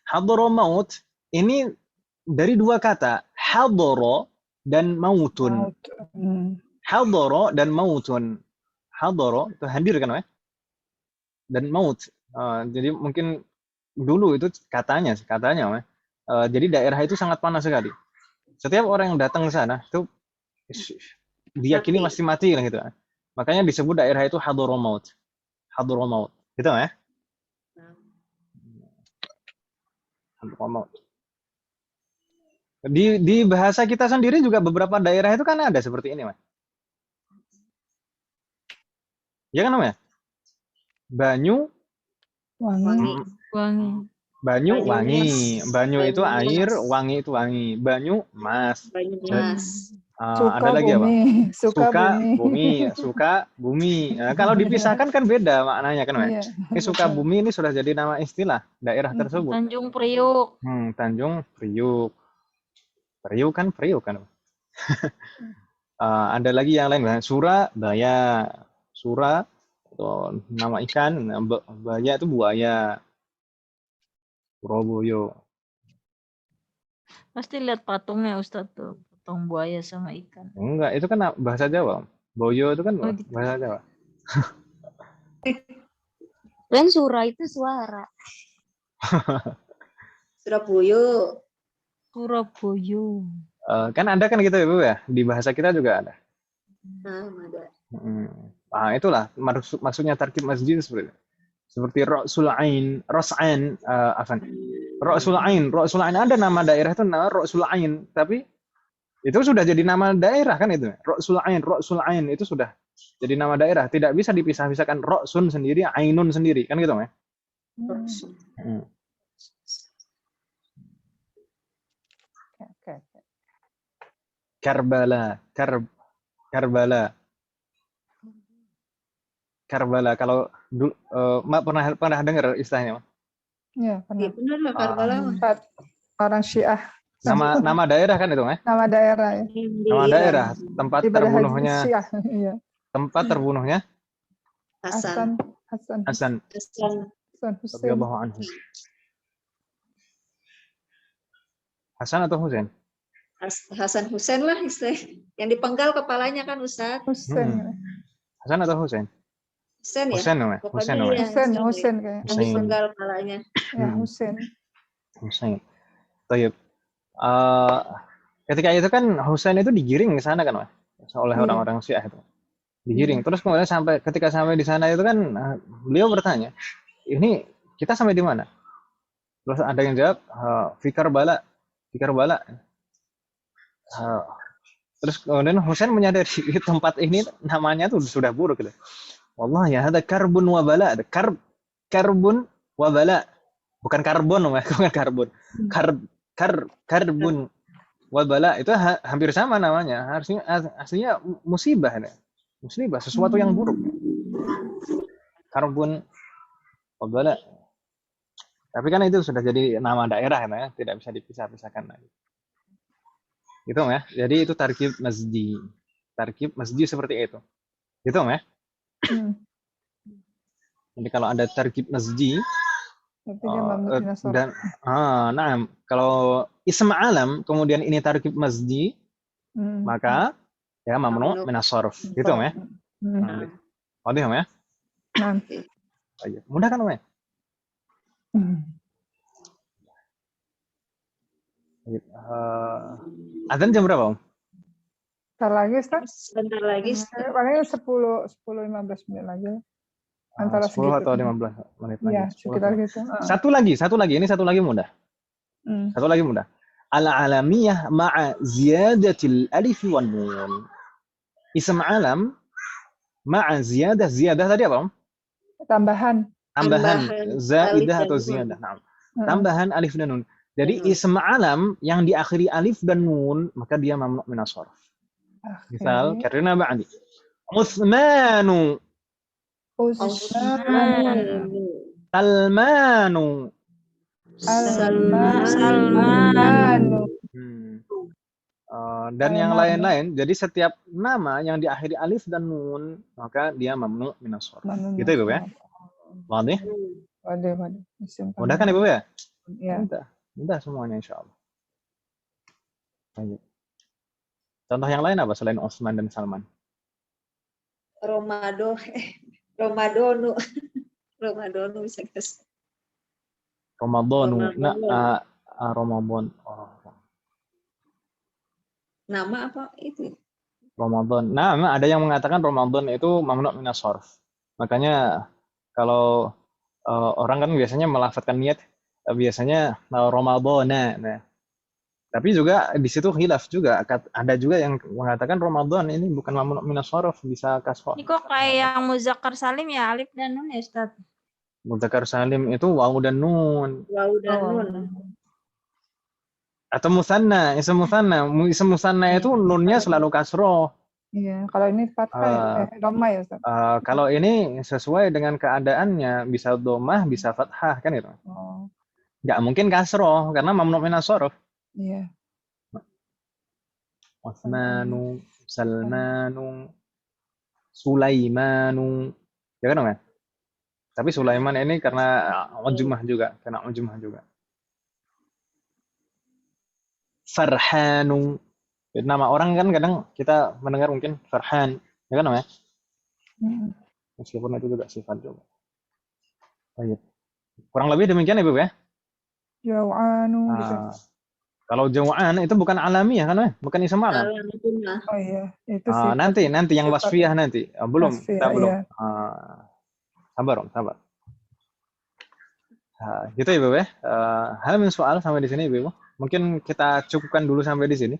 Hadramaut ini dari dua kata, hadara dan mautun. Hadara dan mautun. Hadara itu hadir kan ya? Dan maut. Jadi mungkin dulu itu katanya ya. Jadi daerah itu sangat panas sekali. Setiap orang yang datang ke sana itu diyakini pasti mati lah gitu. Makanya disebut daerah itu Hadramaut. Hadramaut. Gitu ya? Hadramaut. Di bahasa kita sendiri juga beberapa daerah itu kan ada seperti ini, Mas. Ya kan, Om ya? Banyu Wangi. Banyu wangi. Banyu itu air, wangi itu wangi. Banyu emas. Ada lagi apa? Suka bumi. Suka bumi. Nah, kalau dipisahkan kan beda maknanya kan, Mas? Ini suka bumi ini sudah jadi nama istilah daerah tersebut. Tanjung Priuk. Tanjung Priuk. Priuk kan. Ada lagi yang lain, Surabaya. Sura atau nama ikan, baya itu buaya. Surabaya. Pasti lihat patungnya Ustadz tuh, patung buaya sama ikan. Enggak, itu kan bahasa Jawa. Boyo itu kan bahasa Jawa. Dan sura itu suara. Surabaya. Kan ada kan gitu Ibu ya, di bahasa kita juga ada. Ada. Itulah maksudnya tarkib masjid seperti Ra'sul Ain, Ros'ain, Ra'sul Ain ada nama daerah itu nama Ra'sul Ain, tapi itu sudah jadi nama daerah kan itu. Ra'sul Ain itu sudah jadi nama daerah, tidak bisa dipisah-pisahkan Ra'sun sendiri, Ainun sendiri, kan gitu ya. Karbala. Kalau Mak pernah dengar istilahnya? Ya, pernah. Benar Karbala. Orang Syiah. Nama daerah kan itu, Nama daerah ya. Nama daerah, tempat terbunuhnya. Iya. Tempat terbunuhnya Hasan. Radhiyallahu anhu. Hasan atau Husain? Hasan Husain lah istilah. Yang dipenggal kepalanya kan Ustaz. Hasan atau Husain? Husain ya? Husain kayak. Yang dipenggal kepalanya. Ya, Husain. Tayyib. Ketika itu kan Husain itu digiring ke sana kan, Mas? Oleh orang-orang Syiah itu. Digiring. Terus kemudian ketika sampai di sana itu kan beliau bertanya, "Ini kita sampai di mana?" Terus ada yang jawab, "Fi Karbala." Terus kemudian Husain menyadari tempat ini namanya tuh sudah buruk gitu. Wallahi ya ada karbun wa bala, ada karbun wa bala. Bukan karbon, bukan karbon. karbun wabala itu hampir sama namanya. Harusnya aslinya musibah ya. Musibah, sesuatu yang buruk. Karbun wabala. Tapi kan itu sudah jadi nama daerah ya, tidak bisa dipisah-pisahkan lagi. Gitu ya. Jadi itu tarkib masjid. Tarkib masjid seperti itu. Gitu ya. Jadi kalau ada tarkib masjid dan kalau ism alam kemudian ini tarkib masjid maka ya mamnu min as-sarf gitu ya. Wadah ya? Mudah kan ya? Azan jam berapa, Om? Bentar lagi, Ustaz. Sebentar lagi. Paling 10-15 menit lagi. Antara 10 atau 15 menit lagi. Ya, sekitar gitu. Satu lagi. Ini satu lagi mudah. Satu lagi mudah. Al-alamiyah ma'a ziyadatil alif wan nun. Ism alam ma'a ziyadah tadi apa, Om? Tambahan zaidah atau ziyadah. Nah, tambahan alif dan nun. Jadi ism alam yang diakhiri alif dan nun maka dia mamnu min as-sarf. Misal karena ba'di. Utsmanu Salmanu. Dan yang lain-lain. Jadi setiap nama yang diakhiri alif dan nun maka dia mamnu min as-sarf. Gitu Ibu ya? Wadah? Wadah. Mudah kan Ibu ya? Iya. Mudah semuanya insyaallah. Baik. Contoh yang lain apa selain Utsman dan Salman? Ramadonu bisa guys. Ramadan. Ramadan. Nama apa itu? Ramadan. Nah, ada yang mengatakan Ramadan itu mamnu min as-sarf. Makanya kalau orang kan biasanya melafadzkan niat biasanya Ramadana. Nah, tapi juga di situ khilaf juga. Ada juga yang mengatakan Ramadan ini bukan mamnu min as-sarf, bisa kasrah. Ini kok kayak yang muzakkar salim ya alif dan nun ya, Ustaz? Muzakkar salim itu waw dan nun. Atau musanna, ism musanna itu nunnya selalu kasroh. Iya, kalau ini fathah dhammah ya, Ustaz. Kalau ini sesuai dengan keadaannya bisa dhammah, bisa fathah kan itu. Nggak mungkin kasroh karena mamnu min as-sarf. Iya. Utsmanu, Salmanu, Sulaimanu. Ya kan, Mas? Tapi Sulaiman ini karena ujmah juga, Farhanu. Nama orang kan kadang kita mendengar mungkin Farhan, ya kan, Mas? Meskipun itu juga sifat juga. Baik. Kurang lebih demikian Ibu ya? Jaw'anu gitu. Kalau jaw'an itu bukan alamiah kan, bukan ism alam. Oh iya, itu sih. Nanti yang wasfiyah nanti. Belum, kita belum. Iya. Sabar. Gitu Ibu ya. Hal min soal sampai di sini Ibu. Mungkin kita cukupkan dulu sampai di sini.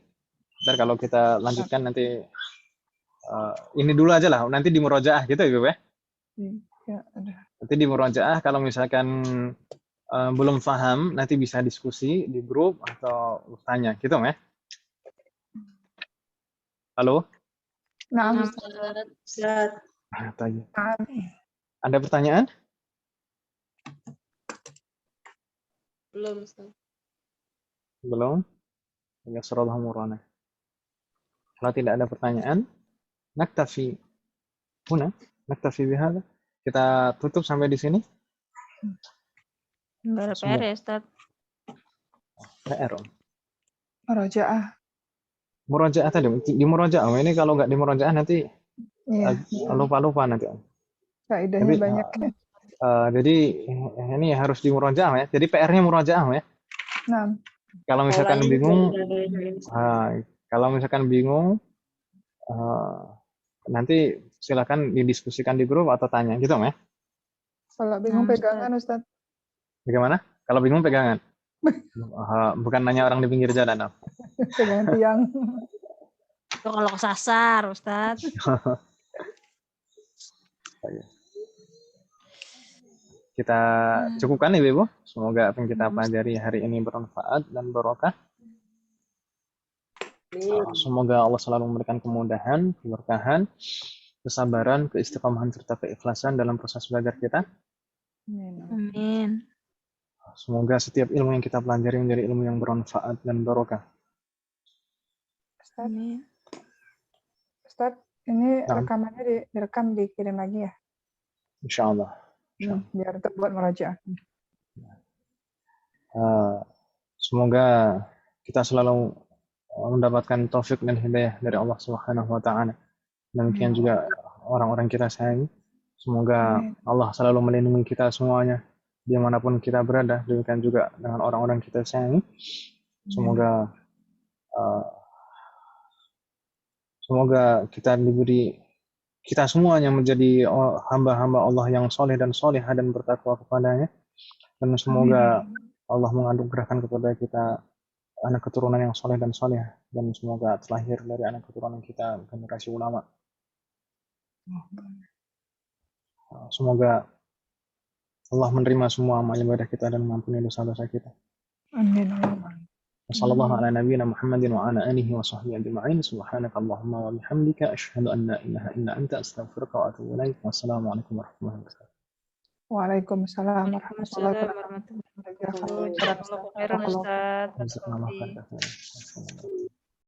Ntar kalau kita lanjutkan nanti ini dulu aja lah. Nanti di murojaah gitu Ibu ya. Iya, ada. Nanti di murojaah kalau misalkan belum paham nanti bisa diskusi di grup atau tanya gitu ya. Halo? Nah, tanya. Ada pertanyaan? Belum, Ustaz. Belum? Ya surah murana. Kalau tidak ada pertanyaan, naktafi bihadza. Kita tutup sampai di sini. PR ya, Ustaz. PR. Murojaah tadi. Di murojaah. Ini kalau nggak di murojaah nanti lupa nanti. Faedahnya banyak. Jadi ini harus di murojaah ya. Jadi PR-nya murojaah ya. Nah. Kalau misalkan bingung, nanti silakan didiskusikan di grup atau tanya gitu ya. Kalau bingung pegangan Ustaz. Bagaimana? Kalau bingung pegangan? Bukan nanya orang di pinggir jalan. Pegangan tiang. Itu kalau kesasar, Ustaz. kita cukupkan ya Ibu. Semoga apa yang kita pelajari hari ini bermanfaat dan barokah. Semoga Allah selalu memberikan kemudahan, keberkahan, kesabaran, keistiqomahan serta keikhlasan dalam proses belajar kita. Amin. Semoga setiap ilmu yang kita pelajari menjadi ilmu yang bermanfaat dan barokah. Amin. Ustaz, ini Nah. rekamannya direkam dikirim lagi ya? Insya Allah. Biar untuk buat merajaah. Semoga kita selalu mendapatkan taufik dan hidayah dari Allah Subhanahu wa taala. Demikian juga orang-orang kita sayangi. Semoga Allah selalu melindungi kita semuanya dimanapun kita berada. Demikian juga dengan orang-orang kita sayangi. Semoga kita semuanya menjadi hamba-hamba Allah yang soleh dan solehah dan bertakwa kepadanya. Dan semoga Allah menganugerahkan kepada kita anak keturunan yang soleh dan soleh, dan semoga terlahir dari anak keturunan kita generasi ulama. Semoga Allah menerima semua amal ibadah kita dan mengampuni dosa-dosa kita. Amin. Wassallallahu ala nabiyyina Muhammadin wa ala alihi wa sahbihi ajma'in. Subhanakallahumma wa bihamdika asyhadu an la ilaha illa anta astaghfiruka wa atubu ilaik. Wassalamualaikum warahmatullahi wabarakatuh. Waalaikumsalam warahmatullahi Waalaikumsalam warahmatullahi wabarakatuh. wabarakatuh. Jazakallahu khairan Ustaz. Jazakallahu khairan.